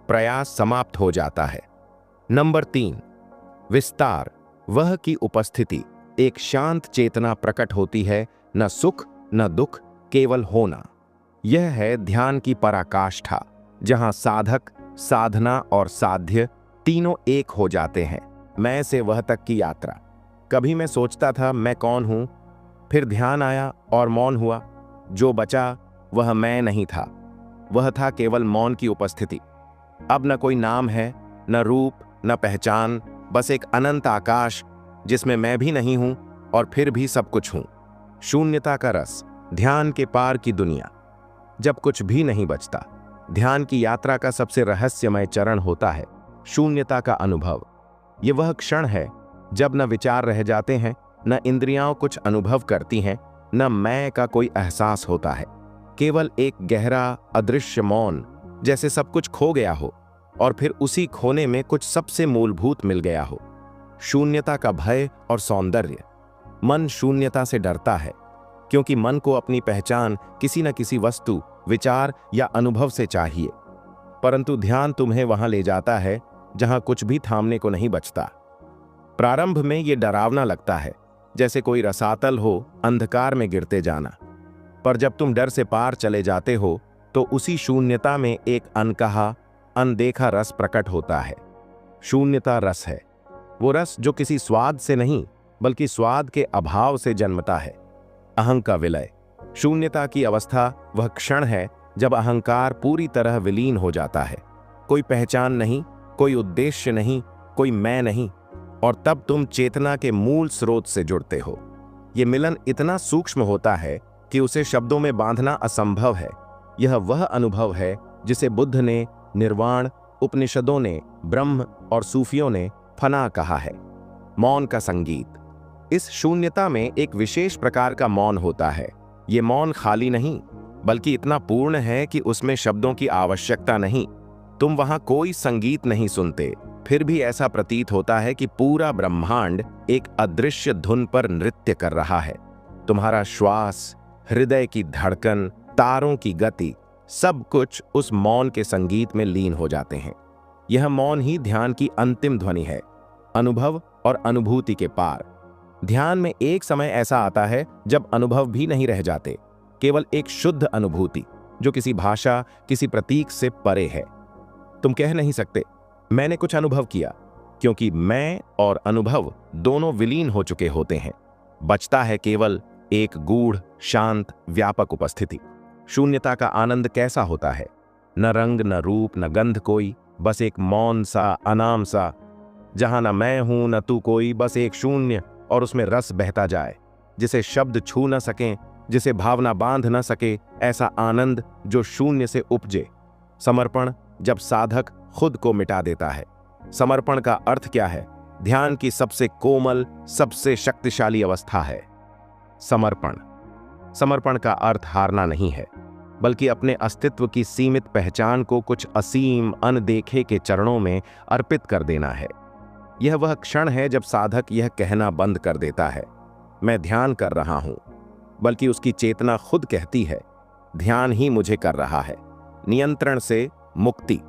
प्रयास समाप्त हो जाता है। नंबर 3, विस्तार, वह की उपस्थिति। एक शांत चेतना प्रकट होती है, न सुख न दुख, केवल होना। यह है ध्यान की पराकाष्ठा। जहां साधक, साधना और साध्य तीनों एक हो जाते हैं। मैं से वह तक की यात्रा। कभी मैं सोचता था मैं कौन हूं, फिर ध्यान आया और मौन हुआ। जो बचा वह मैं नहीं था, वह था केवल मौन की उपस्थिति। अब न कोई नाम है, न रूप, न पहचान, बस एक अनंत आकाश जिसमें मैं भी नहीं हूं और फिर भी सब कुछ हूं। शून्यता का रस, ध्यान के पार की दुनिया। जब कुछ भी नहीं बचता, ध्यान की यात्रा का सबसे रहस्यमय चरण होता है शून्यता का अनुभव। ये वह क्षण है जब न विचार रह जाते हैं, न इंद्रियां कुछ अनुभव करती हैं, न मैं का कोई एहसास होता है। केवल एक गहरा अदृश्य मौन, जैसे सब कुछ खो गया हो और फिर उसी खोने में कुछ सबसे मूलभूत मिल गया हो। शून्यता का भय और सौंदर्य। मन शून्यता से डरता है क्योंकि मन को अपनी पहचान किसी न किसी वस्तु, विचार या अनुभव से चाहिए। परंतु ध्यान तुम्हें वहां ले जाता है जहां कुछ भी थामने को नहीं बचता। प्रारंभ में ये डरावना लगता है, जैसे कोई रसातल हो अंधकार में गिरते जाना। पर जब तुम डर से पार चले जाते हो तो उसी शून्यता में एक अनकहा, अनदेखा रस प्रकट होता है। शून्यता रस है, वो रस जो किसी स्वाद से नहीं बल्कि स्वाद के अभाव से जन्मता है। अहं का विलय। शून्यता की अवस्था वह क्षण है जब अहंकार पूरी तरह विलीन हो जाता है। कोई पहचान नहीं, कोई उद्देश्य नहीं, कोई मैं नहीं, और तब तुम चेतना के मूल स्रोत से जुड़ते हो। यह मिलन इतना सूक्ष्म होता है कि उसे शब्दों में बांधना असंभव है। यह वह अनुभव है जिसे बुद्ध ने निर्वाण, उपनिषदों ने ब्रह्म और सूफियों ने फना कहा है। मौन का संगीत। इस शून्यता में एक विशेष प्रकार का मौन होता है। ये मौन खाली नहीं, बल्कि इतना पूर्ण है कि उसमें शब्दों की आवश्यकता नहीं। तुम वहां कोई संगीत नहीं सुनते, फिर भी ऐसा प्रतीत होता है कि पूरा ब्रह्मांड एक अदृश्य धुन पर नृत्य कर रहा है। तुम्हारा श्वास, हृदय की धड़कन, तारों की गति, सब कुछ उस मौन के संगीत में लीन हो जाते हैं। यह मौन ही ध्यान की अंतिम ध्वनि है, अनुभव और अनुभूति के पार। ध्यान में एक समय ऐसा आता है जब अनुभव भी नहीं रह जाते, केवल एक शुद्ध अनुभूति जो किसी भाषा, किसी प्रतीक से परे है। तुम कह नहीं सकते मैंने कुछ अनुभव किया, क्योंकि मैं और अनुभव दोनों विलीन हो चुके होते हैं। बचता है केवल एक गूढ़, शांत, व्यापक उपस्थिति। शून्यता का आनंद कैसा होता है? न रंग, न रूप, न गंध कोई, बस एक मौन सा, अनाम सा, जहां न मैं हूं न तू कोई, बस एक शून्य, और उसमें रस बहता जाए जिसे शब्द छू न सकें, जिसे भावना बांध न सके। ऐसा आनंद जो शून्य से उपजे। समर्पण, जब साधक खुद को मिटा देता है। समर्पण का अर्थ क्या है? ध्यान की सबसे कोमल, सबसे शक्तिशाली अवस्था है समर्पण। समर्पण का अर्थ हारना नहीं है, बल्कि अपने अस्तित्व की सीमित पहचान को कुछ असीम, अनदेखे के चरणों में अर्पित कर देना है। यह वह क्षण है जब साधक यह कहना बंद कर देता है मैं ध्यान कर रहा हूं, बल्कि उसकी चेतना खुद कहती है ध्यान ही मुझे कर रहा है। नियंत्रण से मुक्ति।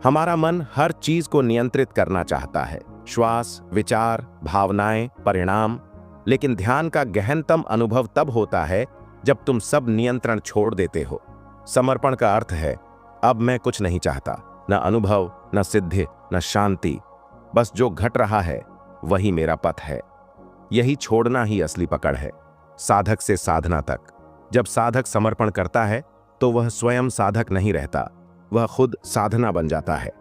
हमारा मन हर चीज को नियंत्रित करना चाहता है, श्वास, विचार, भावनाएं, परिणाम। लेकिन ध्यान का गहनतम अनुभव तब होता है जब तुम सब नियंत्रण छोड़ देते हो। समर्पण का अर्थ है अब मैं कुछ नहीं चाहता, न अनुभव, न सिद्धि, न शांति, बस जो घट रहा है वही मेरा पथ है। यही छोड़ना ही असली पकड़ है, साधक से साधना तक। जब साधक समर्पण करता है तो वह स्वयं साधक नहीं रहता, वह खुद साधना बन जाता है।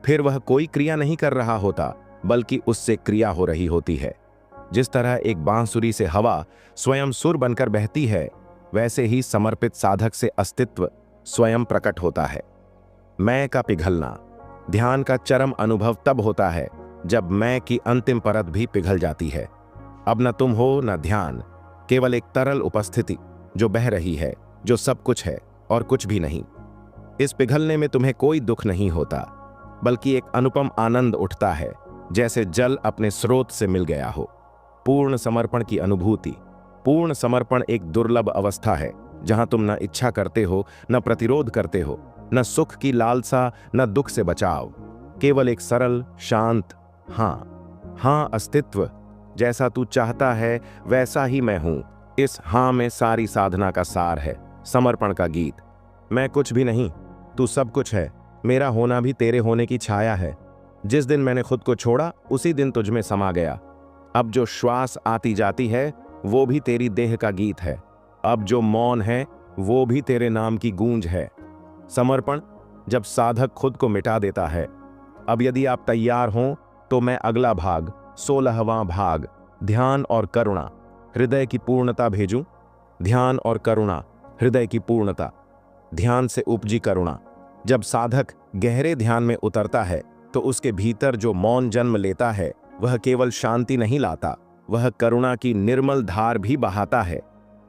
फिर वह कोई क्रिया नहीं कर रहा होता, बल्कि उससे क्रिया हो रही होती है। जिस तरह एक बांसुरी से हवा स्वयं सुर बनकर बहती है, वैसे ही समर्पित साधक से अस्तित्व स्वयं प्रकट होता है। मैं का पिघलना। ध्यान का चरम अनुभव तब होता है जब मैं की अंतिम परत भी पिघल जाती है। अब न तुम हो न ध्यान, केवल एक तरल उपस्थिति जो बह रही है, जो सब कुछ है और कुछ भी नहीं। इस पिघलने में तुम्हें कोई दुख नहीं होता, बल्कि एक अनुपम आनंद उठता है, जैसे जल अपने स्रोत से मिल गया हो। पूर्ण समर्पण की अनुभूति। पूर्ण समर्पण एक दुर्लभ अवस्था है जहां तुम न इच्छा करते हो, न प्रतिरोध करते हो, न सुख की लालसा, न दुख से बचाव। केवल एक सरल, शांत हाँ अस्तित्व। जैसा तू चाहता है वैसा ही मैं हूं। इस हाँ में सारी साधना का सार है। समर्पण का गीत। मैं कुछ भी नहीं, तू सब कुछ है। मेरा होना भी तेरे होने की छाया है। जिस दिन मैंने खुद को छोड़ा उसी दिन तुझ में समा गया। अब जो श्वास आती जाती है वो भी तेरी देह का गीत है। अब जो मौन है वो भी तेरे नाम की गूंज है। समर्पण, जब साधक खुद को मिटा देता है। अब यदि आप तैयार हों तो मैं अगला भाग, 16वां भाग, ध्यान और करुणा, हृदय की पूर्णता भेजूं। ध्यान और करुणा, हृदय की पूर्णता। ध्यान से उपजी करुणा। जब साधक गहरे ध्यान में उतरता है तो उसके भीतर जो मौन जन्म लेता है वह केवल शांति नहीं लाता, वह करुणा की निर्मल धार भी बहाता है।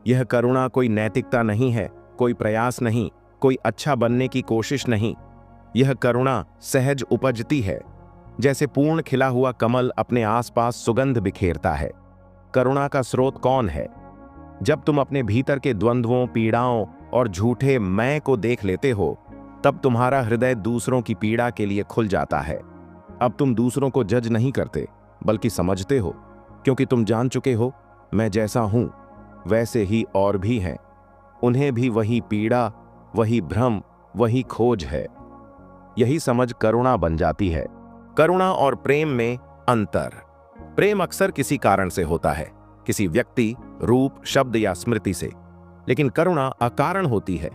यह करुणा कोई नैतिकता नहीं है, कोई प्रयास नहीं, कोई अच्छा बनने की कोशिश नहीं। यह करुणा सहज उपजती है, जैसे पूर्ण खिला हुआ कमल अपने आसपास सुगंध बिखेरता है। करुणा का स्रोत कौन है? जब तुम अपने भीतर के द्वंद्वों, पीड़ाओं और झूठे मैं को देख लेते हो, तब तुम्हारा हृदय दूसरों की पीड़ा के लिए खुल जाता है। अब तुम दूसरों को जज नहीं करते, बल्कि समझते हो, क्योंकि तुम जान चुके हो मैं जैसा हूं वैसे ही और भी हैं। उन्हें भी वही पीड़ा, वही भ्रम, वही खोज है। यही समझ करुणा बन जाती है। करुणा और प्रेम में अंतर। प्रेम अक्सर किसी कारण से होता है, किसी व्यक्ति, रूप, शब्द या स्मृति से। लेकिन करुणा अकारण होती है।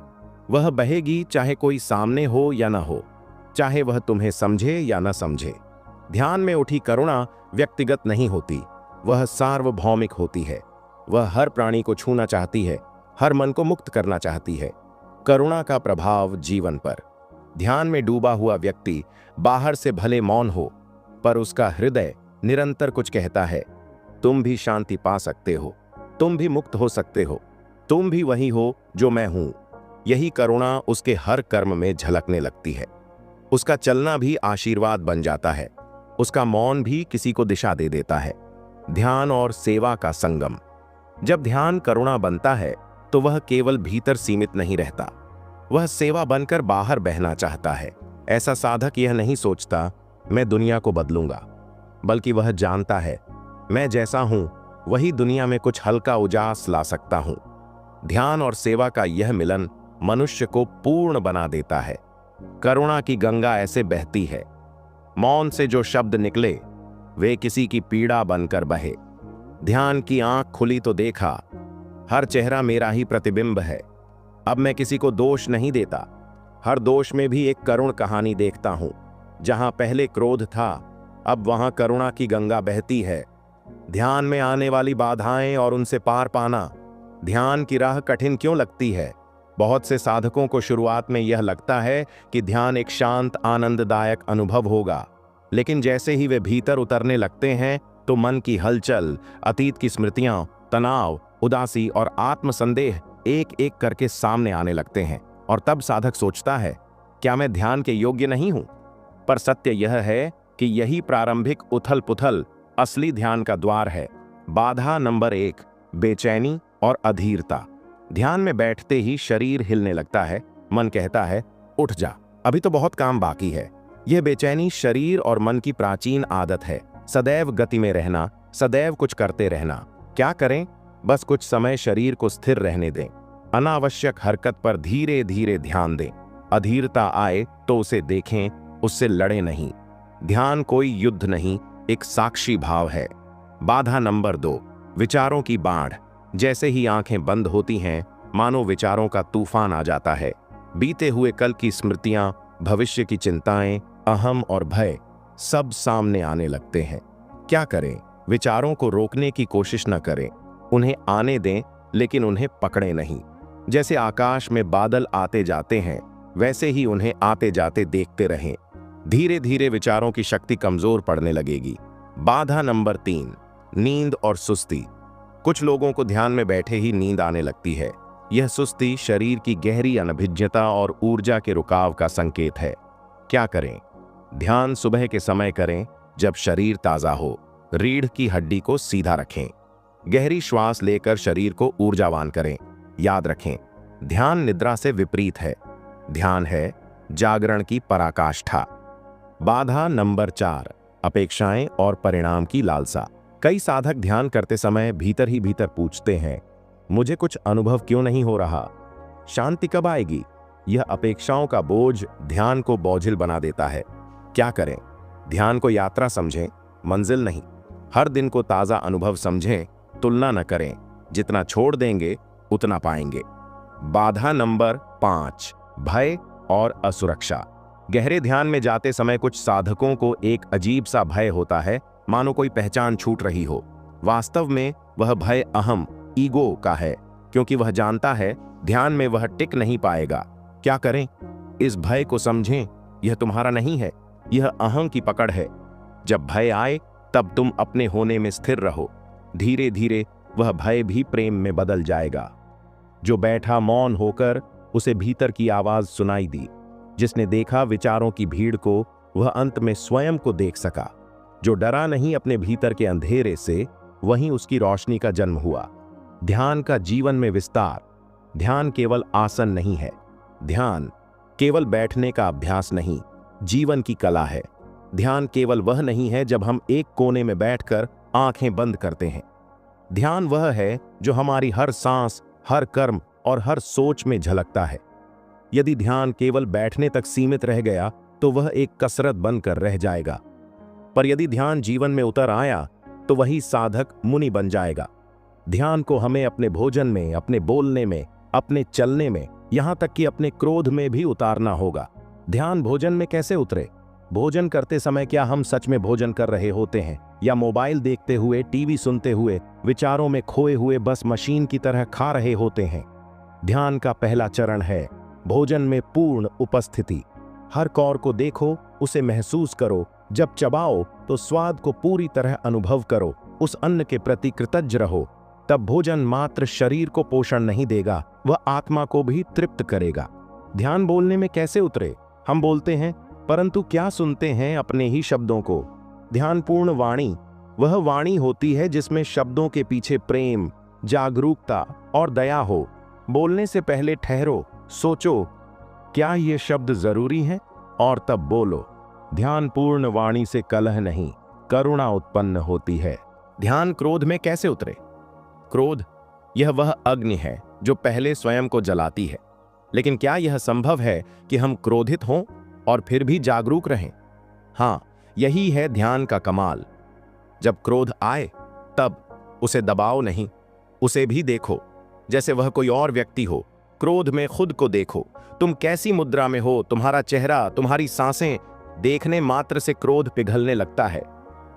वह बहेगी चाहे कोई सामने हो या न हो, चाहे वह तुम्हें समझे या न समझे। ध्यान में उठी करुणा व्यक्तिगत नहीं होती, वह सार्वभौमिक होती है। वह हर प्राणी को छूना चाहती है, हर मन को मुक्त करना चाहती है। करुणा का प्रभाव जीवन पर। ध्यान में डूबा हुआ व्यक्ति बाहर से भले मौन हो, पर उसका हृदय निरंतर कुछ कहता है। तुम भी शांति पा सकते हो, तुम भी मुक्त हो सकते हो, तुम भी वही हो जो मैं हूं। यही करुणा उसके हर कर्म में झलकने लगती है। उसका चलना भी आशीर्वाद बन जाता है, उसका मौन भी किसी को दिशा दे देता है। ध्यान और सेवा का संगम। जब ध्यान करुणा बनता है तो वह केवल भीतर सीमित नहीं रहता, वह सेवा बनकर बाहर बहना चाहता है। ऐसा साधक यह नहीं सोचता मैं दुनिया को बदलूंगा, बल्कि वह जानता है मैं जैसा हूं वही दुनिया में कुछ हल्का उजास ला सकता हूं। ध्यान और सेवा का यह मिलन मनुष्य को पूर्ण बना देता है। करुणा की गंगा ऐसे बहती है, मौन से जो शब्द निकले वे किसी की पीड़ा बनकर बहे। ध्यान की आंख खुली तो देखा हर चेहरा मेरा ही प्रतिबिंब है। अब मैं किसी को दोष नहीं देता, हर दोष में भी एक करुण कहानी देखता हूं। जहां पहले क्रोध था, अब वहां करुणा की गंगा बहती है। ध्यान में आने वाली बाधाएं और उनसे पार पाना। ध्यान की राह कठिन क्यों लगती है? बहुत से साधकों को शुरुआत में यह लगता है कि ध्यान एक शांत, आनंददायक अनुभव होगा, लेकिन जैसे ही वे भीतर उतरने लगते हैं तो मन की हलचल, अतीत की स्मृतियां, तनाव, उदासी और आत्मसंदेह एक एक करके सामने आने लगते हैं। और तब साधक सोचता है, क्या मैं ध्यान के योग्य नहीं हूं? पर सत्य यह है कि यही प्रारंभिक उथल पुथल असली ध्यान का द्वार है। बाधा नंबर 1, बेचैनी और अधीरता। ध्यान में बैठते ही शरीर हिलने लगता है, मन कहता है उठ जा, अभी तो बहुत काम बाकी है। यह बेचैनी शरीर और मन की प्राचीन आदत है, सदैव गति में रहना, सदैव कुछ करते रहना। क्या करें? बस कुछ समय शरीर को स्थिर रहने दें, अनावश्यक हरकत पर धीरे धीरे ध्यान दें। अधीरता आए तो उसे देखें, उससे लड़े नहीं। ध्यान कोई युद्ध नहीं, एक साक्षी भाव है। बाधा नंबर 2, विचारों की बाढ़। जैसे ही आंखें बंद होती हैं, मानो विचारों का तूफान आ जाता है। बीते हुए कल की स्मृतियां, भविष्य की चिंताएं, अहम और भय सब सामने आने लगते हैं। क्या करें? विचारों को रोकने की कोशिश न करें, उन्हें आने दें, लेकिन उन्हें पकड़े नहीं। जैसे आकाश में बादल आते जाते हैं, वैसे ही उन्हें आते जाते देखते रहें। धीरे धीरे विचारों की शक्ति कमजोर पड़ने लगेगी। बाधा नंबर 3, नींद और सुस्ती। कुछ लोगों को ध्यान में बैठे ही नींद आने लगती है। यह सुस्ती शरीर की गहरी अनभिज्ञता और ऊर्जा के रुकाव का संकेत है। क्या करें? ध्यान सुबह के समय करें, जब शरीर ताजा हो। रीढ़ की हड्डी को सीधा रखें, गहरी श्वास लेकर शरीर को ऊर्जावान करें। याद रखें, ध्यान निद्रा से विपरीत है। ध्यान है जागरण की पराकाष्ठा। बाधा नंबर 4, अपेक्षाएं और परिणाम की लालसा। कई साधक ध्यान करते समय भीतर ही भीतर पूछते हैं, मुझे कुछ अनुभव क्यों नहीं हो रहा? शांति कब आएगी? यह अपेक्षाओं का बोझ ध्यान को बोझिल बना देता है। क्या करें? ध्यान को यात्रा समझें, मंजिल नहीं। हर दिन को ताज़ा अनुभव समझें, तुलना न करें। जितना छोड़ देंगे उतना पाएंगे। बाधा नंबर 5, भय और असुरक्षा। गहरे ध्यान में जाते समय कुछ साधकों को एक अजीब सा भय होता है, मानो कोई पहचान छूट रही हो। वास्तव में वह भय अहम, ईगो का है, क्योंकि वह जानता है ध्यान में वह टिक नहीं पाएगा। क्या करें? इस भय को समझें, यह तुम्हारा नहीं है, यह अहम की पकड़ है। जब भय आए तब तुम अपने होने में स्थिर रहो। धीरे धीरे वह भय भी प्रेम में बदल जाएगा। जो बैठा मौन होकर, उसे भीतर की आवाज सुनाई दी। जिसने देखा विचारों की भीड़ को, वह अंत में स्वयं को देख सका। जो डरा नहीं अपने भीतर के अंधेरे से, वहीं उसकी रोशनी का जन्म हुआ। ध्यान का जीवन में विस्तार। ध्यान केवल आसन नहीं है, ध्यान केवल बैठने का अभ्यास नहीं, जीवन की कला है। ध्यान केवल वह नहीं है जब हम एक कोने में बैठकर आंखें बंद करते हैं। ध्यान वह है जो हमारी हर सांस, हर कर्म और हर सोच में झलकता है। यदि ध्यान केवल बैठने तक सीमित रह गया तो वह एक कसरत बनकर रह जाएगा। पर यदि ध्यान जीवन में उतर आया तो वही साधक मुनि बन जाएगा। ध्यान को हमें अपने भोजन में, अपने बोलने में, अपने चलने में, यहां तक कि अपने क्रोध में भी उतारना होगा। ध्यान भोजन में कैसे उतरे? भोजन करते समय क्या हम सच में भोजन कर रहे होते हैं, या मोबाइल देखते हुए, टीवी सुनते हुए, विचारों में खोए हुए बस मशीन की तरह खा रहे होते हैं? ध्यान का पहला चरण है भोजन में पूर्ण उपस्थिति। हर कौर को देखो, उसे महसूस करो। जब चबाओ तो स्वाद को पूरी तरह अनुभव करो। उस अन्न के प्रति कृतज्ञ रहो। तब भोजन मात्र शरीर को पोषण नहीं देगा, वह आत्मा को भी तृप्त करेगा। ध्यान बोलने में कैसे उतरे? हम बोलते हैं, परंतु क्या सुनते हैं अपने ही शब्दों को? ध्यानपूर्ण वाणी वह वाणी होती है जिसमें शब्दों के पीछे प्रेम, जागरूकता और दया हो। बोलने से पहले ठहरो, सोचो, क्या ये शब्द जरूरी हैं? और तब बोलो। ध्यानपूर्ण वाणी से कलह नहीं, करुणा उत्पन्न होती है। ध्यान क्रोध में कैसे उतरे? क्रोध यह वह अग्नि है जो पहले स्वयं को जलाती है। लेकिन क्या यह संभव है कि हम क्रोधित हों और फिर भी जागरूक रहें? हां, यही है ध्यान का कमाल। जब क्रोध आए तब उसे दबाओ नहीं, उसे भी देखो जैसे वह कोई और व्यक्ति हो। क्रोध में खुद को देखो, तुम कैसी मुद्रा में हो, तुम्हारा चेहरा, तुम्हारी सांसें। देखने मात्र से क्रोध पिघलने लगता है।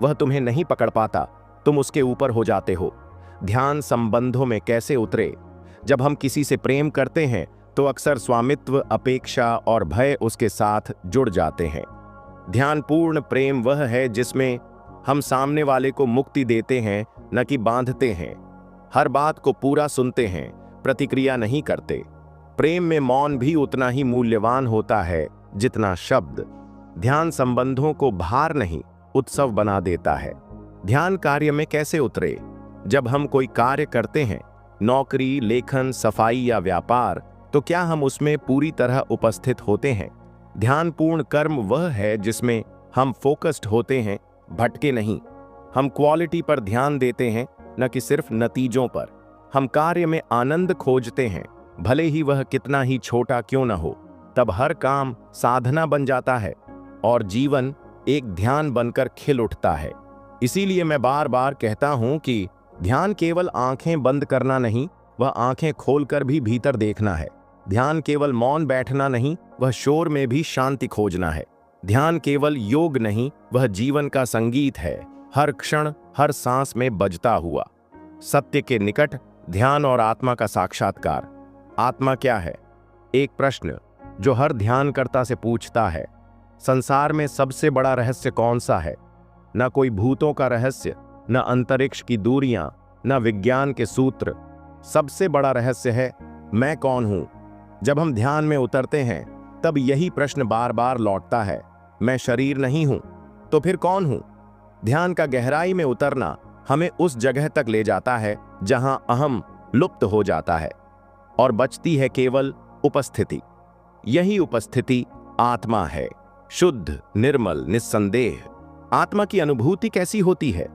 वह तुम्हें नहीं पकड़ पाता, तुम उसके ऊपर हो जाते हो। ध्यान संबंधों में कैसे उतरे? जब हम किसी से प्रेम करते हैं तो अक्सर स्वामित्व, अपेक्षा और भय उसके साथ जुड़ जाते हैं। ध्यानपूर्ण प्रेम वह है जिसमें हम सामने वाले को मुक्ति देते हैं, न कि बांधते हैं। हर बात को पूरा सुनते हैं, प्रतिक्रिया नहीं करते। प्रेम में मौन भी उतना ही मूल्यवान होता है जितना शब्द। ध्यान संबंधों को भार नहीं, उत्सव बना देता है। ध्यान कार्य में कैसे उतरे? जब हम कोई कार्य करते हैं, नौकरी, लेखन, सफाई या व्यापार, तो क्या हम उसमें पूरी तरह उपस्थित होते हैं? ध्यानपूर्ण कर्म वह है जिसमें हम फोकस्ड होते हैं, भटके नहीं। हम क्वालिटी पर ध्यान देते हैं, न कि सिर्फ नतीजों पर। हम कार्य में आनंद खोजते हैं, भले ही वह कितना ही छोटा क्यों न हो। तब हर काम साधना बन जाता है और जीवन एक ध्यान बनकर खिल उठता है। इसीलिए मैं बार बार कहता हूं कि ध्यान केवल आंखें बंद करना नहीं, वह आंखें खोलकर भी भीतर देखना है। ध्यान केवल मौन बैठना नहीं, वह शोर में भी शांति खोजना है। ध्यान केवल योग नहीं, वह जीवन का संगीत है, हर क्षण, हर सांस में बजता हुआ। सत्य के निकट ध्यान और आत्मा का साक्षात्कार। आत्मा क्या है? एक प्रश्न जो हर ध्यानकर्ता से पूछता है। संसार में सबसे बड़ा रहस्य कौन सा है? न कोई भूतों का रहस्य, न अंतरिक्ष की दूरियां, न विज्ञान के सूत्र। सबसे बड़ा रहस्य है मैं कौन हूं। जब हम ध्यान में उतरते हैं तब यही प्रश्न बार बार लौटता है, मैं शरीर नहीं हूं तो फिर कौन हूं? ध्यान का गहराई में उतरना हमें उस जगह तक ले जाता है जहां अहम लुप्त हो जाता है और बचती है केवल उपस्थिति। यही उपस्थिति आत्मा है, शुद्ध, निर्मल, निस्संदेह। आत्मा की अनुभूति कैसी होती है?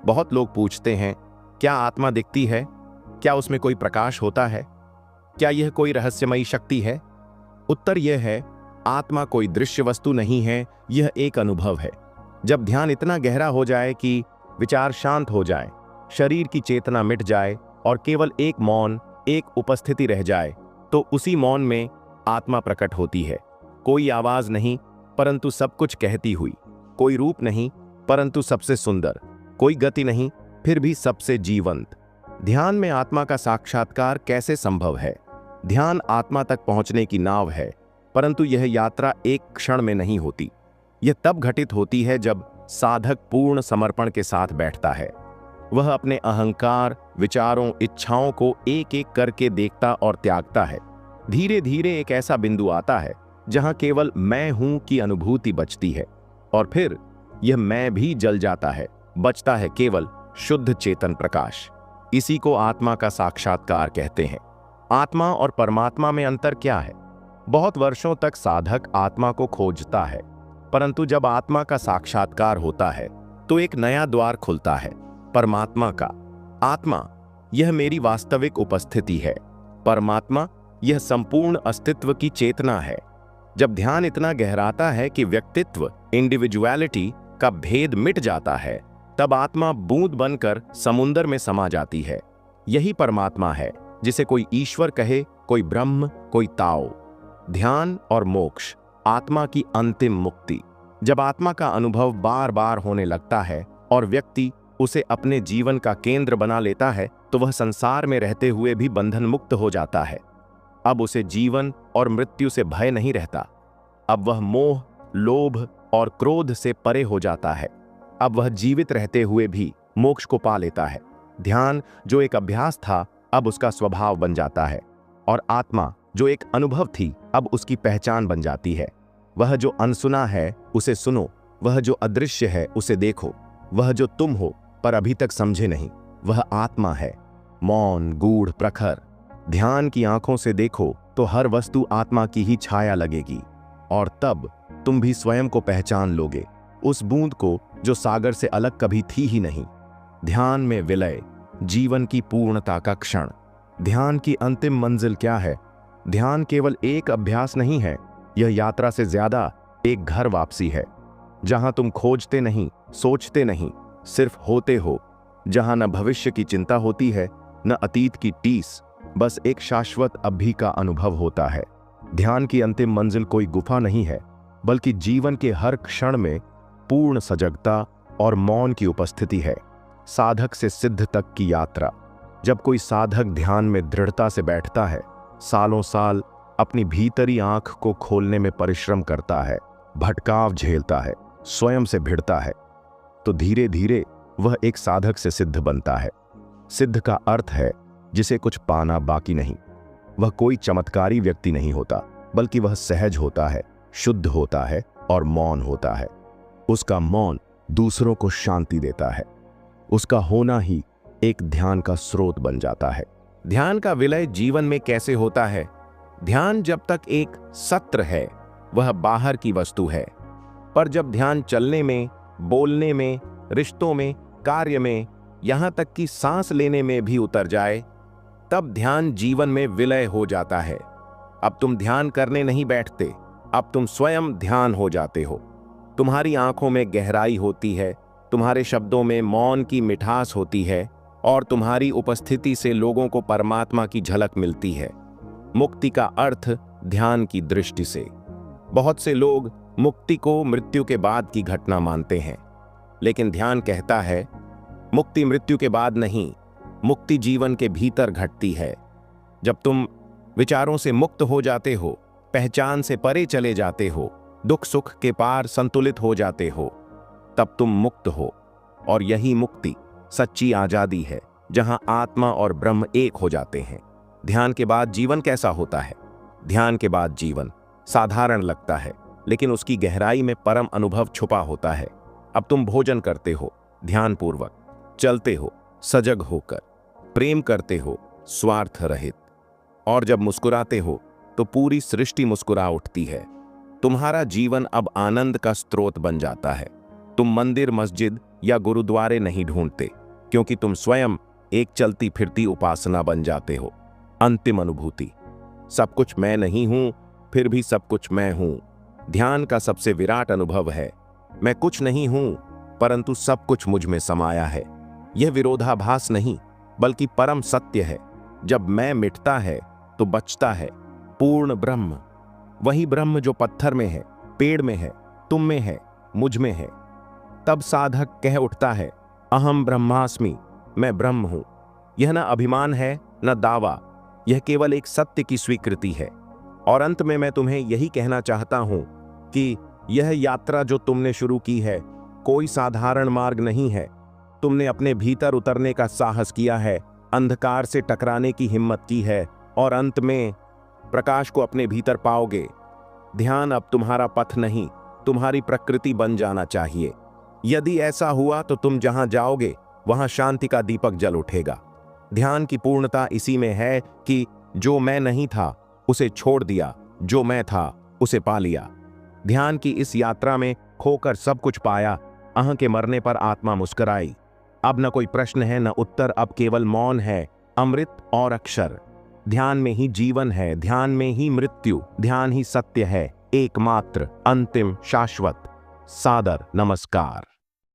बहुत लोग पूछते हैं, क्या आत्मा दिखती है? क्या उसमें कोई प्रकाश होता है? क्या यह कोई रहस्यमयी शक्ति है? उत्तर यह है, आत्मा कोई दृश्य वस्तु नहीं है, यह एक अनुभव है। जब ध्यान इतना गहरा हो जाए कि विचार शांत हो जाए, शरीर की चेतना मिट जाए और केवल एक मौन, एक उपस्थिति रह जाए, तो उसी मौन में आत्मा प्रकट होती है। कोई आवाज नहीं, परंतु सब कुछ कहती हुई। कोई रूप नहीं, परंतु सबसे सुंदर। कोई गति नहीं, फिर भी सबसे जीवंत। ध्यान में आत्मा का साक्षात्कार कैसे संभव है? ध्यान आत्मा तक पहुंचने की नाव है, परंतु यह यात्रा एक क्षण में नहीं होती। यह तब घटित होती है जब साधक पूर्ण समर्पण के साथ बैठता है। वह अपने अहंकार, विचारों, इच्छाओं को एक एक करके देखता और त्यागता है। धीरे धीरे एक ऐसा बिंदु आता है जहां केवल मैं हूं की अनुभूति बचती है, और फिर यह मैं भी जल जाता है। बचता है केवल शुद्ध चेतन प्रकाश। इसी को आत्मा का साक्षात्कार कहते हैं। आत्मा और परमात्मा में अंतर क्या है? बहुत वर्षों तक साधक आत्मा को खोजता है, परंतु जब आत्मा का साक्षात्कार होता है तो एक नया द्वार खुलता है, परमात्मा का। आत्मा, यह मेरी वास्तविक उपस्थिति है। परमात्मा, यह संपूर्ण अस्तित्व की चेतना है। जब ध्यान इतना गहराता है कि व्यक्तित्व, इंडिविजुअलिटी का भेद मिट जाता है, तब आत्मा बूंद बनकर समुद्र में समा जाती है। यही परमात्मा है, जिसे कोई ईश्वर कहे, कोई ब्रह्म, कोई ताओ। ध्यान और मोक्ष, आत्मा की अंतिम मुक्ति। जब आत्मा का अनुभव बार बार होने लगता है और व्यक्ति उसे अपने जीवन का केंद्र बना लेता है, तो वह संसार में रहते हुए भी बंधन मुक्त हो जाता है। अब उसे जीवन और मृत्यु से भय नहीं रहता। अब वह मोह, लोभ और क्रोध से परे हो जाता है। अब वह जीवित रहते हुए भी मोक्ष को पा लेता है। ध्यान, जो एक अभ्यास था, अब उसका स्वभाव बन जाता है, और आत्मा, जो एक अनुभव थी, अब उसकी पहचान बन जाती है। वह जो अनसुना है उसे सुनो, वह जो अदृश्य है उसे देखो, वह जो तुम हो पर अभी तक समझे नहीं, वह आत्मा है। मौन, गूढ़, प्रखर। ध्यान की आंखों से देखो तो हर वस्तु आत्मा की ही छाया लगेगी, और तब तुम भी स्वयं को पहचान लोगे, उस बूंद को जो सागर से अलग कभी थी ही नहीं। ध्यान में विलय, जीवन की पूर्णता का क्षण। ध्यान की अंतिम मंजिल क्या है? ध्यान केवल एक अभ्यास नहीं है, यह यात्रा से ज्यादा एक घर वापसी है, जहां तुम खोजते नहीं, सोचते नहीं, सिर्फ होते हो, जहां न भविष्य की चिंता होती है, न अतीत की टीस, बस एक शाश्वत अभी का अनुभव होता है। ध्यान की अंतिम मंजिल कोई गुफा नहीं है, बल्कि जीवन के हर क्षण में पूर्ण सजगता और मौन की उपस्थिति है। साधक से सिद्ध तक की यात्रा। जब कोई साधक ध्यान में दृढ़ता से बैठता है, सालों साल अपनी भीतरी आंख को खोलने में परिश्रम करता है, भटकाव झेलता है, स्वयं से भिड़ता है, तो धीरे धीरे वह एक साधक से सिद्ध बनता है। सिद्ध का अर्थ है जिसे कुछ पाना बाकी नहीं। वह कोई चमत्कारी व्यक्ति नहीं होता, बल्कि वह सहज होता है, शुद्ध होता है और मौन होता है। उसका मौन दूसरों को शांति देता है। उसका होना ही एक ध्यान का स्रोत बन जाता है। ध्यान का विलय जीवन में कैसे होता है? ध्यान जब तक एक सत्र है, वह बाहर की वस्तु है, पर जब ध्यान चलने में, बोलने में, रिश्तों में, कार्य में, यहां तक कि सांस लेने में भी उतर जाए, तब ध्यान जीवन में विलय हो जाता है। अब तुम ध्यान करने नहीं बैठते, अब तुम स्वयं ध्यान हो जाते हो। तुम्हारी आंखों में गहराई होती है, तुम्हारे शब्दों में मौन की मिठास होती है, और तुम्हारी उपस्थिति से लोगों को परमात्मा की झलक मिलती है। मुक्ति का अर्थ ध्यान की दृष्टि से। बहुत से लोग मुक्ति को मृत्यु के बाद की घटना मानते हैं, लेकिन ध्यान कहता है मुक्ति मृत्यु के बाद नहीं, मुक्ति जीवन के भीतर घटती है। जब तुम विचारों से मुक्त हो जाते हो, पहचान से परे चले जाते हो, दुख सुख के पार संतुलित हो जाते हो, तब तुम मुक्त हो। और यही मुक्ति सच्ची आजादी है, जहां आत्मा और ब्रह्म एक हो जाते हैं। ध्यान के बाद जीवन कैसा होता है? ध्यान के बाद जीवन साधारण लगता है, लेकिन उसकी गहराई में परम अनुभव छुपा होता है। अब तुम भोजन करते हो ध्यानपूर्वक, चलते हो सजग होकर, प्रेम करते हो स्वार्थ रहित, और जब मुस्कुराते हो तो पूरी सृष्टि मुस्कुरा उठती है। तुम्हारा जीवन अब आनंद का स्रोत बन जाता है। तुम मंदिर, मस्जिद या गुरुद्वारे नहीं ढूंढते, क्योंकि तुम स्वयं एक चलती फिरती उपासना बन जाते हो। अंतिम अनुभूति। सब कुछ मैं नहीं हूं, फिर भी सब कुछ मैं हूं। ध्यान का सबसे विराट अनुभव है, मैं कुछ नहीं हूं परंतु सब कुछ मुझ में समाया है। यह विरोधाभास नहीं बल्कि परम सत्य है। जब मैं मिटता है तो बचता है पूर्ण ब्रह्म। वही ब्रह्म जो पत्थर में है, पेड़ में है, तुम में है, मुझ में है। तब साधक कह उठता है, अहम ब्रह्मास्मि, मैं ब्रह्म हूं। यह न अभिमान है न दावा, यह केवल एक सत्य की स्वीकृति है। और अंत में मैं तुम्हें यही कहना चाहता हूं कि यह यात्रा जो तुमने शुरू की है कोई साधारण मार्ग नहीं है। तुमने अपने भीतर उतरने का साहस किया है, अंधकार से टकराने की हिम्मत की है और अंत में प्रकाश को अपने भीतर पाओगे। ध्यान अब तुम्हारा पथ नहीं, तुम्हारी प्रकृति बन जाना चाहिए। यदि ऐसा हुआ तो तुम जहां जाओगे वहां शांति का दीपक जल उठेगा। ध्यान की पूर्णता इसी में है कि जो मैं नहीं था उसे छोड़ दिया, जो मैं था उसे पा लिया। ध्यान की इस यात्रा में खोकर सब कुछ पाया। अहं के मरने पर आत्मा मुस्कुराई। अब न कोई प्रश्न है न उत्तर, अब केवल मौन है, अमृत और अक्षर। ध्यान में ही जीवन है, ध्यान में ही मृत्यु, ध्यान ही सत्य है, एकमात्र, अंतिम, शाश्वत। सादर नमस्कार।